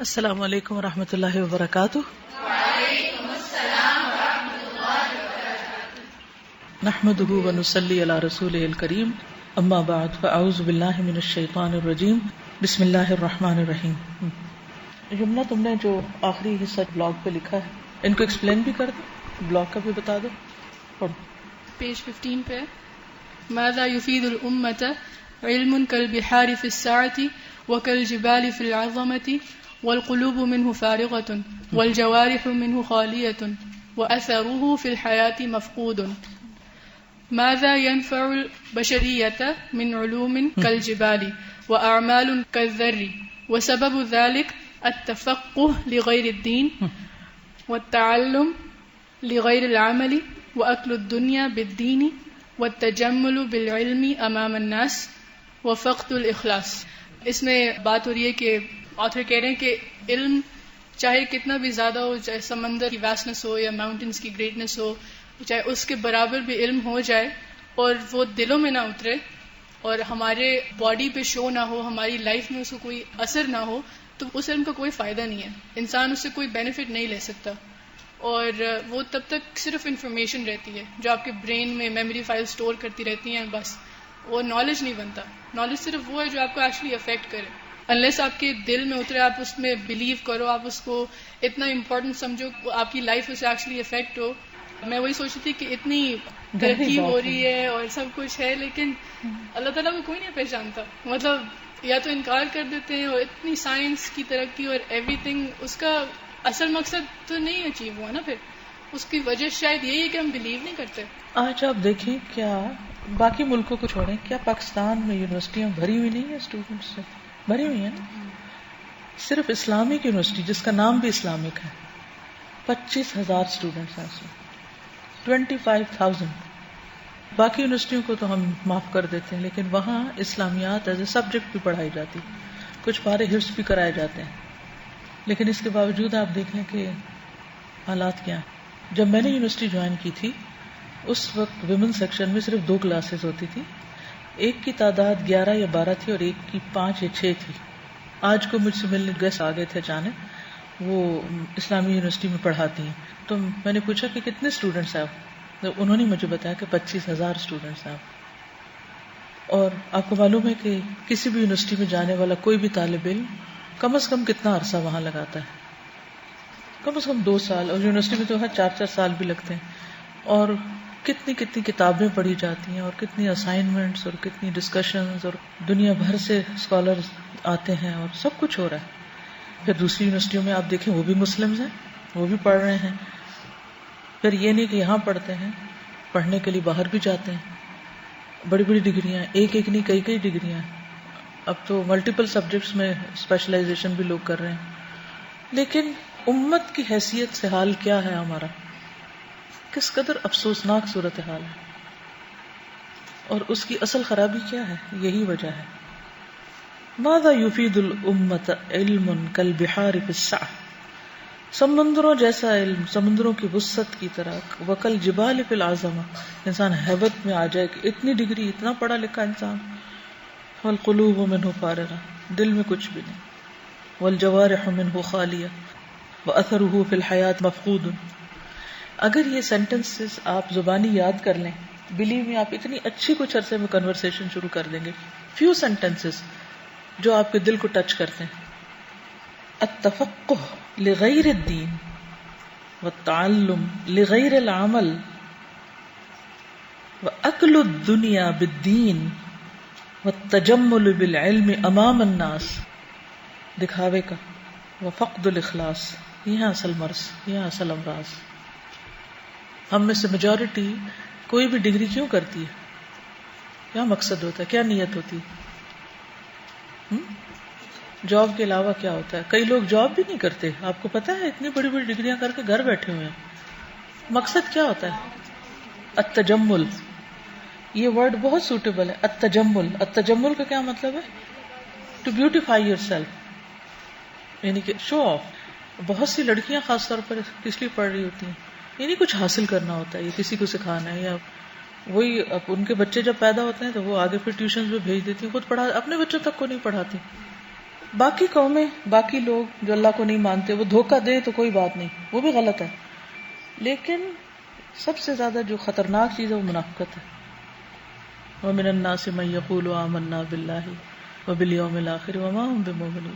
السلام علیکم ورحمۃ اللہ وبرکاتہ. وعلیکم السلام ورحمۃ اللہ وبرکاتہ. نحمده ونصلی علی رسولہ الکریم. اما بعد فاعوذ باللہ من الشیطان الرجیم. بسم اللہ الرحمن الرحیم. جملہ تم نے جو آخری حصہ بلاگ پہ لکھا ہے ان کو ایکسپلین بھی کر دو، بلاگ کا بھی بتا دو. پڑھو. پیج 15 پہ ماذا يفيد الأمة علم كالبحار في السعة وكالجبال في العظمة والقلوب منه فارغة والجوارح منه خالية وأثره في الحياة مفقود. ماذا ينفع البشرية من علوم كالجبال وأعمال كالذر وسبب ذلك التفقه لغير الدين والتعلم لغير العمل وأكل الدنيا بالدين والتجمل بالعلم أمام الناس وفقد الإخلاص. اس میں بات ہو رہی ہے کہ آتھر کہہ رہے ہیں کہ علم چاہے کتنا بھی زیادہ ہو، چاہے سمندر کی واسٹنس ہو یا ماؤنٹینس کی گریٹنس ہو، چاہے اس کے برابر بھی علم ہو جائے اور وہ دلوں میں نہ اترے اور ہمارے باڈی پہ شو نہ ہو، ہماری لائف میں اس کو کوئی اثر نہ ہو، تو اس علم کا کوئی فائدہ نہیں ہے. انسان اس سے کوئی بینیفٹ نہیں لے سکتا اور وہ تب تک صرف انفارمیشن رہتی ہے جو آپ کے برین میں میموری فائل سٹور کرتی رہتی ہیں، بس وہ نالج نہیں بنتا. نالج صرف وہ ہے جو آپ کو ایکچولی افیکٹ کرے. انلیس آپ کے دل میں اترے، آپ اس میں بلیو کرو، آپ اس کو اتنا امپورٹنٹ سمجھو، آپ کی لائف اسے ایکچولی افیکٹ ہو. میں وہی سوچتی تھی کہ اتنی ترقی ہو رہی ہے اور سب کچھ ہے، لیکن اللہ تعالیٰ کو کوئی نہیں پہچانتا. مطلب یا تو انکار کر دیتے ہیں، اور اتنی سائنس کی ترقی اور ایوری تھنگ، اس کا اصل مقصد تو نہیں اچیو ہوا نا. پھر اس کی وجہ شاید یہی ہے کہ ہم بلیو نہیں کرتے. آج آپ دیکھیں کیا باقی ملکوں کو چھوڑیں، کیا پاکستان میں یونیورسٹیاں بھری ہوئی نہیں ہیں اسٹوڈنٹس سے؟ بھری ہوئی ہیں نا. صرف اسلامک یونیورسٹی جس کا نام بھی اسلامک ہے 25,000 اسٹوڈنٹس ہیں اس میں، 25,000. باقی یونیورسٹیوں کو تو ہم معاف کر دیتے ہیں، لیکن وہاں اسلامیات ایز اے سبجیکٹ بھی پڑھائی جاتی، کچھ پارے حفظ بھی کرائے جاتے ہیں. لیکن اس کے باوجود آپ دیکھیں کہ حالات کیا ہیں. جب میں نے یونیورسٹی جوائن کی تھی اس وقت ویمن سیکشن میں صرف 2 کلاسز ہوتی تھی، ایک کی تعداد 11 یا 12 تھی اور ایک کی 5 یا 6 تھی. آج کو مجھ سے ملنے گیسٹ آ گئے تھے اچانک، وہ اسلامی یونیورسٹی میں پڑھاتی ہیں. تو میں نے پوچھا کہ کتنے اسٹوڈنٹس ہیں آپ؟ انہوں نے مجھے بتایا کہ 25,000 اسٹوڈنٹس ہیں. اور آپ کو معلوم ہے کہ کسی بھی یونیورسٹی میں جانے والا کوئی بھی طالب علم کم از کم کتنا عرصہ وہاں لگاتا ہے؟ کم از کم 2 سال، اور یونیورسٹی میں تو 4 سال بھی لگتے ہیں. اور کتنی کتابیں پڑھی جاتی ہیں اور کتنی اسائنمنٹس اور کتنی ڈسکشنز، اور دنیا بھر سے اسکالرز آتے ہیں اور سب کچھ ہو رہا ہے. پھر دوسری یونیورسٹیوں میں آپ دیکھیں وہ بھی مسلمز ہیں، وہ بھی پڑھ رہے ہیں. پھر یہ نہیں کہ یہاں پڑھتے ہیں، پڑھنے کے لیے باہر بھی جاتے ہیں. بڑی بڑی ڈگریاں، ایک نہیں کئی ڈگریاں. اب تو ملٹیپل سبجیکٹس میں اسپیشلائزیشن بھی لوگ کر رہے ہیں. لیکن امت کی حیثیت سے حال کیا ہے ہمارا؟ کس قدر افسوسناک صورتحال ہے. اور اس کی اصل خرابی کیا ہے؟ یہی وجہ ہے. ماذا يفيد الامة علم كالبحار في السعة، سمندروں جیسا علم سمندروں کی وسعت کی طرح، وكالجبال في العظمة، انسان ہیبت میں آ جائے کہ اتنی ڈگری، اتنا پڑھا لکھا انسان. والقلوب منه فارغة، دل میں کچھ بھی نہیں. والجوارح منه خالية واثره في الحياة مفقود. اگر یہ سینٹنسز آپ زبانی یاد کر لیں، بلیو میں آپ اتنی اچھی کچھ عرصے میں کنورسیشن شروع کر دیں گے. فیو سینٹنسز جو آپ کے دل کو ٹچ کرتے ہیں. التفقه لغیر الدین والتعلم لغیر العمل واکل الدنیا بالدین والتجمل بالعلم امام الناس، دکھاوے کا، وفقد الاخلاص. یہاں اصل مرض، یہاں اصل امراض. ہم میں سے میجورٹی کوئی بھی ڈگری کیوں کرتی ہے؟ کیا مقصد ہوتا ہے؟ کیا نیت ہوتی ہے؟ جاب کے علاوہ کیا ہوتا ہے؟ کئی لوگ جاب بھی نہیں کرتے. آپ کو پتا ہے اتنی بڑی بڑی ڈگریاں کر کے گھر بیٹھے ہوئے ہیں. مقصد کیا ہوتا ہے؟ التجمل. یہ ورڈ بہت سوٹیبل ہے، التجمل. التجمل کا کیا مطلب ہے؟ ٹو بیوٹیفائی یور سیلف، یعنی کہ شو آف. بہت سی لڑکیاں خاص طور پر کس لیے پڑھ رہی ہوتی ہیں؟ یعنی کچھ حاصل کرنا ہوتا ہے، یا کسی کو سکھانا ہے، یا وہی ان کے بچے جب پیدا ہوتے ہیں تو وہ آگے پھر ٹیوشن میں بھیج دیتی ہیں، خود پڑھا، اپنے بچوں تک کو نہیں پڑھاتی. باقی قومیں، باقی لوگ جو اللہ کو نہیں مانتے، وہ دھوکہ دیں تو کوئی بات نہیں، وہ بھی غلط ہے، لیکن سب سے زیادہ جو خطرناک چیز ہے وہ منافقت ہے. وَمِنَ النَّاسِ مَن يَقُولُ آمَنَّا بِاللَّهِ وَبِالْيَوْمِ الْآخِرِ وَمَا هُم بِمُؤْمِنِينَ.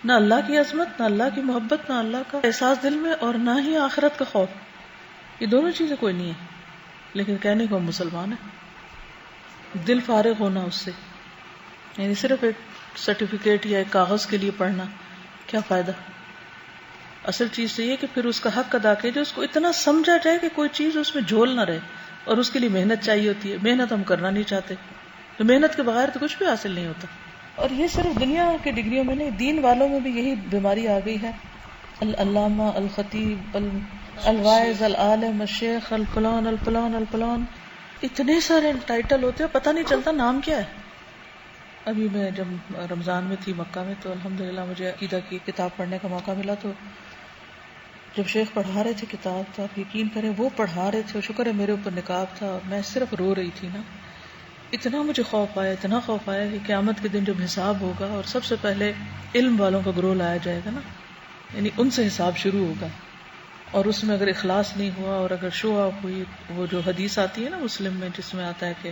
نہ اللہ کی عظمت، نہ اللہ کی محبت، نہ اللہ کا احساس دل میں، اور نہ ہی آخرت کا خوف. یہ دونوں چیزیں کوئی نہیں ہے، لیکن کہنے کو ہم مسلمان ہیں. دل فارغ ہونا اس سے، یعنی صرف ایک سرٹیفکیٹ یا ایک کاغذ کے لیے پڑھنا، کیا فائدہ؟ اصل چیز تو یہ کہ پھر اس کا حق ادا کرے، جو اس کو اتنا سمجھا جائے کہ کوئی چیز اس میں جھول نہ رہے، اور اس کے لیے محنت چاہیے ہوتی ہے. محنت ہم کرنا نہیں چاہتے، تو محنت کے بغیر تو کچھ بھی حاصل نہیں ہوتا. اور یہ صرف دنیا کی ڈگریوں میں نہیں، دین والوں میں بھی یہی بیماری آ گئی ہے. العلامہ، الخطیب، الواعظ، العالم، الشیخ، الفلان الفلان الفلان، اتنے سارے ٹائٹل ہوتے ہیں، پتہ نہیں چلتا نام کیا ہے. ابھی میں جب رمضان میں تھی مکہ میں، تو الحمدللہ مجھے عقیدہ کی کتاب پڑھنے کا موقع ملا. تو جب شیخ پڑھا رہے تھے کتاب، تو آپ یقین کریں وہ پڑھا رہے تھے، شکر ہے میرے اوپر نقاب تھا، اور میں صرف رو رہی تھی نا. اتنا مجھے خوف آیا، اتنا خوف آیا کہ قیامت کے دن جب حساب ہوگا اور سب سے پہلے علم والوں کا گروہ لایا جائے گا نا، یعنی ان سے حساب شروع ہوگا. اور اس میں اگر اخلاص نہیں ہوا اور اگر شو آف ہوئی، وہ جو حدیث آتی ہے نا مسلم میں، جس میں آتا ہے کہ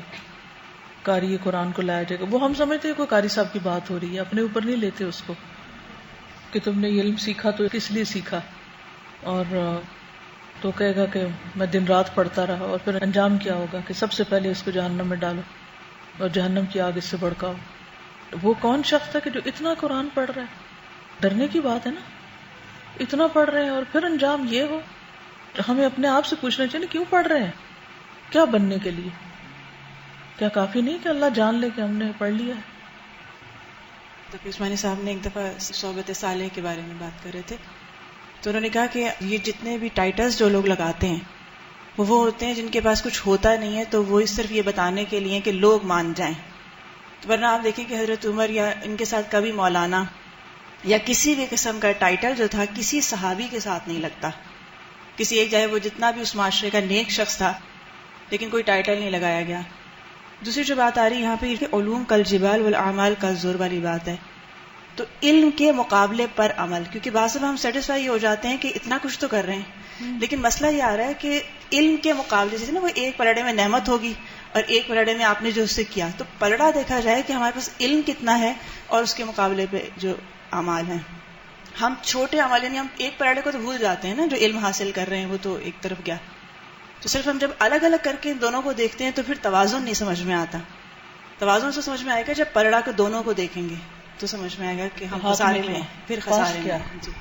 قاری قرآن کو لایا جائے گا، وہ ہم سمجھتے ہیں کوئی قاری صاحب کی بات ہو رہی ہے، اپنے اوپر نہیں لیتے اس کو کہ تم نے یہ علم سیکھا تو کس لیے سیکھا. اور تو کہے گا کہ میں دن رات پڑھتا رہا، اور پھر انجام کیا ہوگا کہ سب سے پہلے اس کو جہنم میں ڈالو اور جہنم کی آگ اس سے بھڑکاؤ. وہ کون شخص تھا کہ جو اتنا قرآن پڑھ رہا ہے؟ ڈرنے کی بات ہے نا، اتنا پڑھ رہے ہیں اور پھر انجام یہ ہو. ہمیں اپنے آپ سے پوچھنا چاہیے کیوں پڑھ رہے ہیں؟ کیا بننے کے لیے؟ کیا کافی نہیں کہ اللہ جان لے کہ ہم نے پڑھ لیا ہے؟ تو عثمانی صاحب نے ایک دفعہ صحبت صالح کے بارے میں بات کر رہے تھے، تو انہوں نے کہا کہ یہ جتنے بھی ٹائٹلز جو لوگ لگاتے ہیں وہ ہوتے ہیں جن کے پاس کچھ ہوتا نہیں ہے، تو وہ صرف یہ بتانے کے لیے کہ لوگ مان جائیں. ورنہ آپ دیکھیں کہ حضرت عمر یا ان کے ساتھ کبھی مولانا یا کسی بھی قسم کا ٹائٹل جو تھا کسی صحابی کے ساتھ نہیں لگتا. کسی ایک جائے وہ جتنا بھی اس معاشرے کا نیک شخص تھا، لیکن کوئی ٹائٹل نہیں لگایا گیا. دوسری جو بات آ رہی یہاں پہ کہ علوم کالجبال والاعمال کالزور والی بات ہے، تو علم کے مقابلے پر عمل، کیونکہ بعض دفعہ ہم سیٹسفائی ہو جاتے ہیں کہ اتنا کچھ تو کر رہے ہیں، لیکن مسئلہ یہ آ رہا ہے کہ علم کے مقابلے جیسے نا وہ ایک پلڑے میں نعمت ہوگی اور ایک پلڑے میں آپ نے جو اس سے کیا، تو پلڑا دیکھا جائے کہ ہمارے پاس علم کتنا ہے اور اس کے مقابلے پہ جو اعمال ہیں. ہم چھوٹے عمل یعنی ہم ایک پلڑے کو تو بھول جاتے ہیں نا، جو علم حاصل کر رہے ہیں وہ تو ایک طرف گیا. تو صرف ہم جب الگ الگ کر کے ان دونوں کو دیکھتے ہیں تو پھر توازن نہیں سمجھ میں آتا. توازن سے سمجھ میں آئے گا جب پلڑا کے دونوں کو دیکھیں گے تو سمجھ میں آئے گا کہ ہم خسارے میں ہیں، پھر خسارے میں ہیں. جی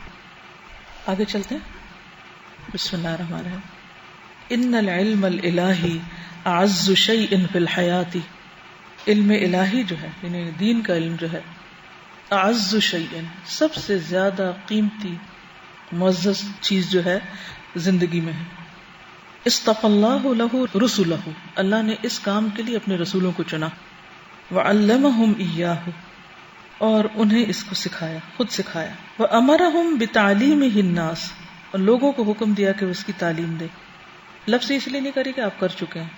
آگے چلتے ہیں. بسم اللہ الرحمن الرحیم. ان العلم الالہی اعز شیء فی الحیات، علم الہی جو ہے یعنی دین کا علم جو ہے، اعز شیء سب سے زیادہ قیمتی معزز چیز جو ہے زندگی میں ہے. اصطفى اللہ لہ رسلہ، اللہ نے اس کام کے لیے اپنے رسولوں کو چنا. وعلمہم ایاہ، اور انہیں اس کو سکھایا، خود سکھایا. وامرہم بتعلیمہ الناس، اور لوگوں کو حکم دیا کہ اس کی تعلیم دے. لفظ اس لیے نہیں کری کہ آپ کر چکے ہیں.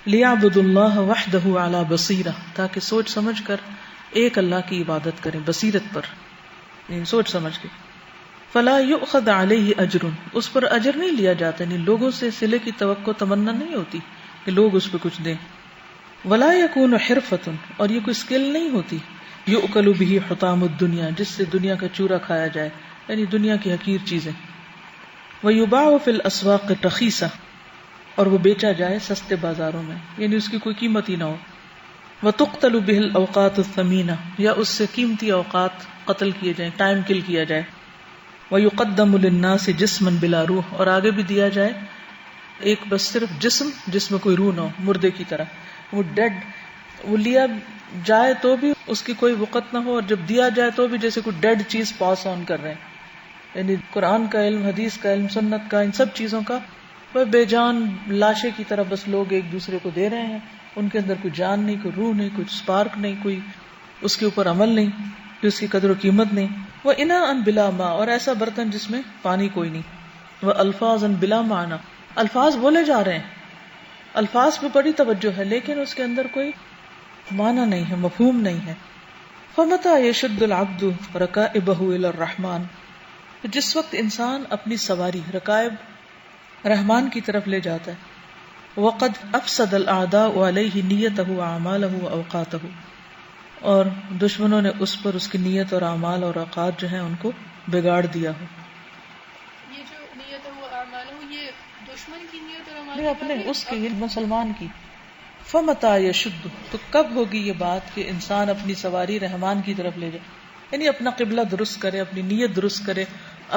لیعبدوا اللہ وحدہ علی بصیرہ، تاکہ سوچ سمجھ کر ایک اللہ کی عبادت کریں بصیرت پر، یعنی سوچ سمجھ کے. فلا یؤخذ علیہ اجر، اس پر اجر نہیں لیا جاتا، یعنی لوگوں سے صلے کی توقع تمنا نہیں ہوتی کہ لوگ اس پہ کچھ دیں. ولا یکون حرفۃ، اور یہ کوئی اسکل نہیں ہوتی، یؤکل بہ حطام الدنیا، جس سے دنیا کا چورا کھایا جائے، یعنی دنیا کی حقیر چیزیں. ویباع فی الاسواق رخیصہ، اور وہ بیچا جائے سستے بازاروں میں، یعنی اس کی کوئی قیمت ہی نہ ہو. وتقتل بہ الاوقات الثمینہ، یا اس سے قیمتی اوقات قتل کیے جائیں، ٹائم کل کیا جائے. وَيُقَدَّمُ لِلنَّاسِ جِسْمًا بِلَا روح، اور آگے بھی دیا جائے ایک بس صرف جسم جس میں کوئی روح نہ ہو، مردے کی طرح، وہ ڈیڈ، وہ لیا جائے تو بھی اس کی کوئی وقت نہ ہو، اور جب دیا جائے تو بھی جیسے کوئی ڈیڈ چیز پاس آن کر رہے ہیں. یعنی قرآن کا علم، حدیث کا علم، سنت کا، ان سب چیزوں کا وہ بے جان لاشیں کی طرح بس لوگ ایک دوسرے کو دے رہے ہیں. ان کے اندر کوئی جان نہیں، کوئی روح نہیں، کوئی سپارک نہیں، کوئی اس کے اوپر عمل نہیں، کہ اس کی قدر و قیمت نہیں. وہ اناء بلا ماء، اور ایسا برتن جس میں پانی کوئی نہیں. وہ الفاظ بلا معنی، الفاظ بولے جا رہے ہیں، الفاظ پہ بڑی توجہ ہے لیکن اس کے اندر کوئی معنی نہیں ہے، مفہوم نہیں ہے. فمتى يشد العبد ركائبه الى الرحمن، جس وقت انسان اپنی سواری رکائب رحمان کی طرف لے جاتا ہے، وقد افسد الاعداء علیہ نیته واعماله واوقاته، اور دشمنوں نے اس پر اس کی نیت اور اعمال اور اوقات جو ہیں ان کو بگاڑ دیا ہو. یہ جو نیت ہے وہ اعمال ہو، یہ دشمن کی نیت اور اعمال اپنے اس کی مسلمان کی. فمتا یشد، تو کب ہوگی یہ بات کہ انسان اپنی سواری رحمان کی طرف لے جائے، یعنی اپنا قبلہ درست کرے، اپنی نیت درست کرے،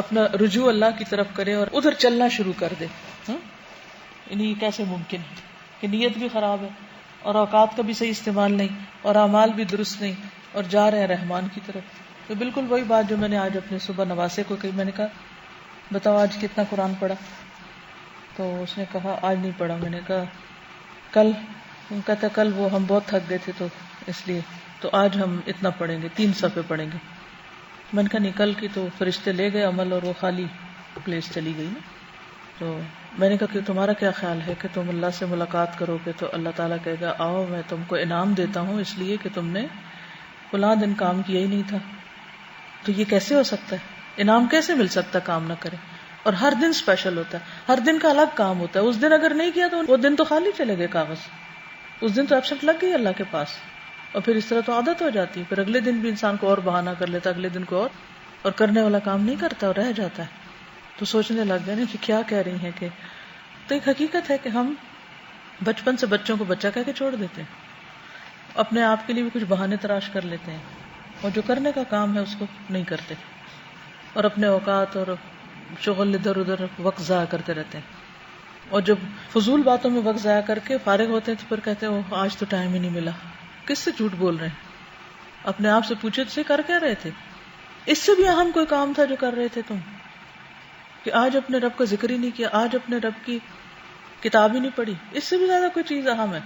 اپنا رجوع اللہ کی طرف کرے اور ادھر چلنا شروع کر دے. یعنی یہ کیسے ممکن ہے کہ نیت بھی خراب ہے اور اوقات کا بھی صحیح استعمال نہیں اور اعمال بھی درست نہیں اور جا رہے ہیں رحمان کی طرف. تو بالکل وہی بات جو میں نے آج اپنے صبح نواسے کو کہی. میں نے کہا بتاؤ آج کتنا قرآن پڑھا؟ تو اس نے کہا آج نہیں پڑھا. میں نے کہا کل؟ کہتا کل وہ ہم بہت تھک گئے تھے تو اس لیے، تو آج ہم اتنا پڑھیں گے، 3 صفحے پڑھیں گے. میں نے کہا نہیں، کل کی تو فرشتے لے گئے عمل اور وہ خالی پلیس چلی گئی نا. تو میں نے کہا کہ تمہارا کیا خیال ہے کہ تم اللہ سے ملاقات کرو گے تو اللہ تعالیٰ کہے گا آؤ میں تم کو انعام دیتا ہوں اس لیے کہ تم نے فلاں دن کام کیا ہی نہیں تھا. تو یہ کیسے ہو سکتا ہے؟ انعام کیسے مل سکتا کام نہ کرے؟ اور ہر دن اسپیشل ہوتا ہے، ہر دن کا الگ کام ہوتا ہے. اس دن اگر نہیں کیا تو وہ دن تو خالی چلے گئے کاغذ، اس دن تو ایبسنٹ لگ گئی اللہ کے پاس. اور پھر اس طرح تو عادت ہو جاتی ہے، پھر اگلے دن بھی انسان کو اور بہانہ کر لیتا، اگلے دن کو اور کرنے والا کام نہیں کرتا اور رہ جاتا ہے. تو سوچنے لگ گئے نا کہ کیا کہہ رہی ہیں. کہ تو ایک حقیقت ہے کہ ہم بچپن سے بچوں کو بچہ کہہ کے چھوڑ دیتے ہیں، اپنے آپ کے لیے بھی کچھ بہانے تراش کر لیتے ہیں اور جو کرنے کا کام ہے اس کو نہیں کرتے اور اپنے اوقات اور شغل ادھر ادھر وقت ضائع کرتے رہتے ہیں. اور جب فضول باتوں میں وقت ضائع کر کے فارغ ہوتے ہیں تو پھر کہتے ہیں آج تو ٹائم ہی نہیں ملا. کس سے جھوٹ بول رہے ہیں؟ اپنے آپ سے پوچھے تو کر کیا رہے تھے؟ اس سے بھی اہم کوئی کام تھا جو کر رہے تھے تم، کہ آج اپنے رب کا ذکر ہی نہیں کیا، آج اپنے رب کی کتاب ہی نہیں پڑھی. اس سے بھی زیادہ کوئی چیز اہم ہے؟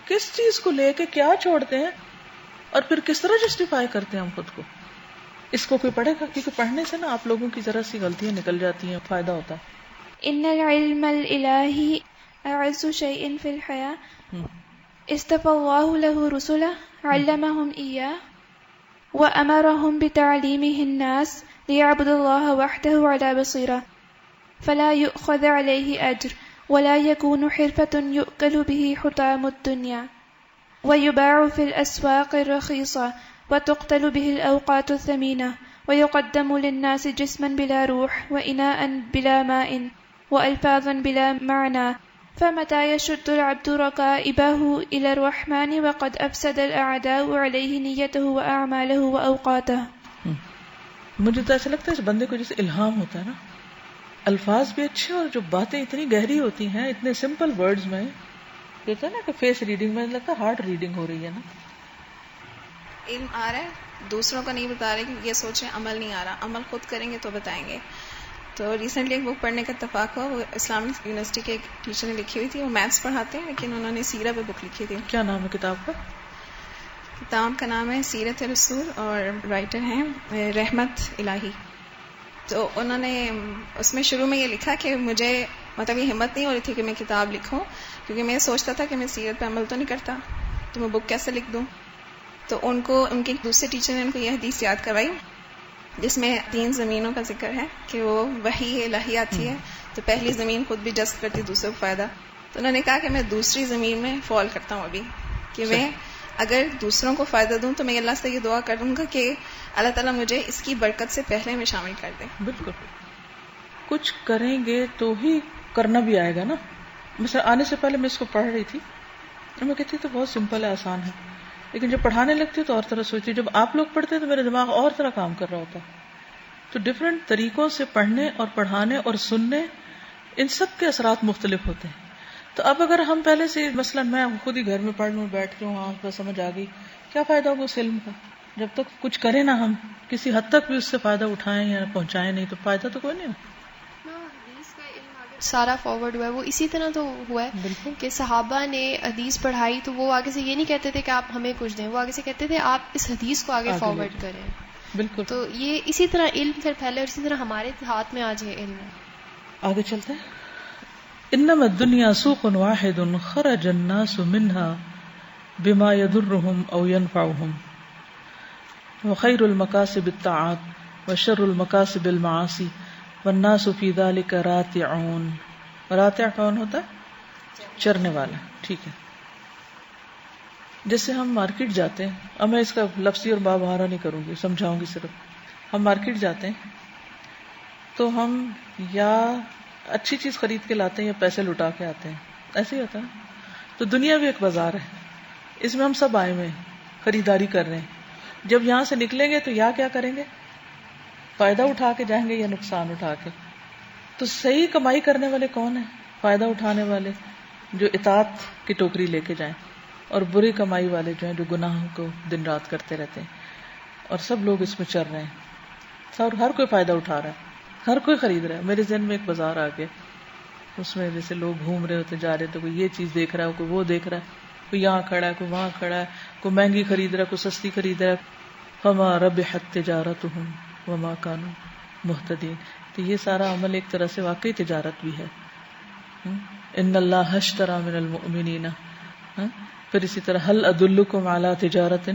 کس چیز کو لے کے کیا چھوڑتے ہیں اور پھر کس طرح جسٹیفائی کرتے ہیں ہم خود کو. اس کو کوئی پڑھے گا؟ کیونکہ پڑھنے سے نا آپ لوگوں کی ذرا سی غلطیاں نکل جاتی ہیں، فائدہ ہوتا ہے. ان العلم الالہی اعز شیء فی الحیاة اصطفى الله له رسله علمهم إياه وأمرهم بتعليمه الناس ليعبدوا الله وحده على بصيرة فلا يؤخذ عليه أجر ولا يكون حرفة يؤكل به حطام الدنيا ويباع في الأسواق الرخيصة وتقتل به الأوقات الثمينة ويقدم للناس جسما بلا روح وإناء بلا ماء وألفاظا بلا معنى فمتى يشد العبد ركائبه إلى الرحمن وقد أفسد الأعداء عليه نيته وأعماله وأوقاته. مجھے تو ایسا لگتا ہے اس بندے کو جیسے الہام ہوتا ہے نا، الفاظ بھی اچھے اور جو باتیں اتنی گہری ہوتی ہیں اتنے سمپل ورڈز میں. کہتا ہے نا کہ فیس ریڈنگ میں لگتا ہے ہارڈ ریڈنگ ہو رہی ہے نا. علم آ رہا ہے، دوسروں کا نہیں بتا رہے کہ یہ سوچیں عمل نہیں آ رہا، عمل خود کریں گے تو بتائیں گے. تو ریسنٹلی ایک بک پڑھنے کا اتفاق ہوا، وہ اسلامک یونیورسٹی کے ایک ٹیچر نے لکھی ہوئی تھی. وہ میتھس پڑھاتے ہیں لیکن انہوں نے سیرت پہ بک لکھی تھی. کیا نام ہے کتاب کا؟ کتاب کا نام ہے سیرت رسول اور رائٹر ہیں رحمت الہی. تو انہوں نے اس میں شروع میں یہ لکھا کہ مجھے مطلب یہ ہمت نہیں ہو رہی تھی کہ میں کتاب لکھوں، کیونکہ میں سوچتا تھا کہ میں سیرت پہ عمل تو نہیں کرتا تو میں بک کیسے لکھ دوں. تو ان کو ان کے دوسرے ٹیچر نے ان کو یہ حدیث یاد کروائی جس میں 3 زمینوں کا ذکر ہے کہ وہ وحی الہی آتی ہے. تو پہلی زمین خود بھی جذب کرتی، دوسروں کو فائدہ. تو انہوں نے کہا کہ میں دوسری زمین میں فال کرتا ہوں ابھی، کہ میں اگر دوسروں کو فائدہ دوں تو میں اللہ سے یہ دعا کروں گا کہ اللہ تعالیٰ مجھے اس کی برکت سے پہلے میں شامل کر دے. بالکل کچھ کریں گے تو ہی کرنا بھی آئے گا نا. مثلا آنے سے پہلے میں اس کو پڑھ رہی تھی، میں کہتی تو بہت سمپل ہے، آسان ہے، لیکن جب پڑھانے لگتی تو اور طرح سوچتی. جب آپ لوگ پڑھتے تو میرا دماغ اور طرح کام کر رہا ہوتا. تو ڈفرینٹ طریقوں سے پڑھنے اور پڑھانے اور سننے، ان سب کے اثرات مختلف ہوتے ہیں. تو اب اگر ہم پہلے سے مثلا میں خود ہی گھر میں پڑھ لوں، بیٹھ کے ہاں بس سمجھ آ گئی، کیا فائدہ ہوگا اس علم کا؟ جب تک کچھ کریں نا ہم کسی حد تک بھی اس سے فائدہ اٹھائیں یا پہنچائیں نہیں تو فائدہ تو کوئی نہیں. سارا فارورڈ ہوا ہے وہ اسی طرح تو ہوا ہے کہ صحابہ نے حدیث پڑھائی تو وہ آگے سے یہ نہیں کہتے تھے کہ آپ ہمیں کچھ دیں، وہ آگے سے کہتے تھے آپ اس حدیث کو آگے فارورڈ کریں. بالکل. تو یہ اسی طرح علم پھر پھیلے اور اسی طرح ہمارے ہاتھ میں آج ہے علم. آگے چلتے ہیں. انما الدنیا سوق واحد خرج الناس منها بما يضرهم او ينفعهم وخیر المکاسب الطاعات وشر المکاسب المعاصی والناس فی ذلک راتعون. راتع کون ہوتا ہے؟ چرنے والا. ٹھیک ہے. جیسے ہم مارکیٹ جاتے ہیں، اب میں اس کا لفظی اور بابہارا نہیں کروں گی، سمجھاؤں گی. صرف ہم مارکیٹ جاتے ہیں تو ہم یا اچھی چیز خرید کے لاتے ہیں یا پیسے لٹا کے آتے ہیں. ایسے ہی ہوتا ہے. تو دنیا بھی ایک بازار ہے، اس میں ہم سب آئے ہوئے ہیں، خریداری کر رہے ہیں. جب یہاں سے نکلیں گے تو یا کیا کریں گے؟ فائدہ اٹھا کے جائیں گے یا نقصان اٹھا کے؟ تو صحیح کمائی کرنے والے کون ہیں؟ فائدہ اٹھانے والے جو اطاعت کی ٹوکری لے کے جائیں، اور بری کمائی والے جو ہیں جو گناہوں کو دن رات کرتے رہتے ہیں. اور سب لوگ اس میں چل رہے ہیں، اور ہر کوئی فائدہ اٹھا رہا ہے، ہر کوئی خرید رہا ہے. میرے ذہن میں ایک بازار آ گیا، اس میں جیسے لوگ گھوم رہے ہوتے جا رہے تو کوئی یہ چیز دیکھ رہا ہے، کوئی وہ دیکھ رہا ہے، کوئی یہاں کھڑا ہے، کوئی وہاں کھڑا ہے، کوئی مہنگی خرید رہا ہے، کوئی سستی خرید رہا ہے. فما ربحت تجارتهم وما كانوا مهتدين. تو یہ سارا عمل ایک طرح سے واقعی تجارت بھی ہے. ان اللہ اشترى من المؤمنین. پھر اسی طرح هل ادلکم علی تجارت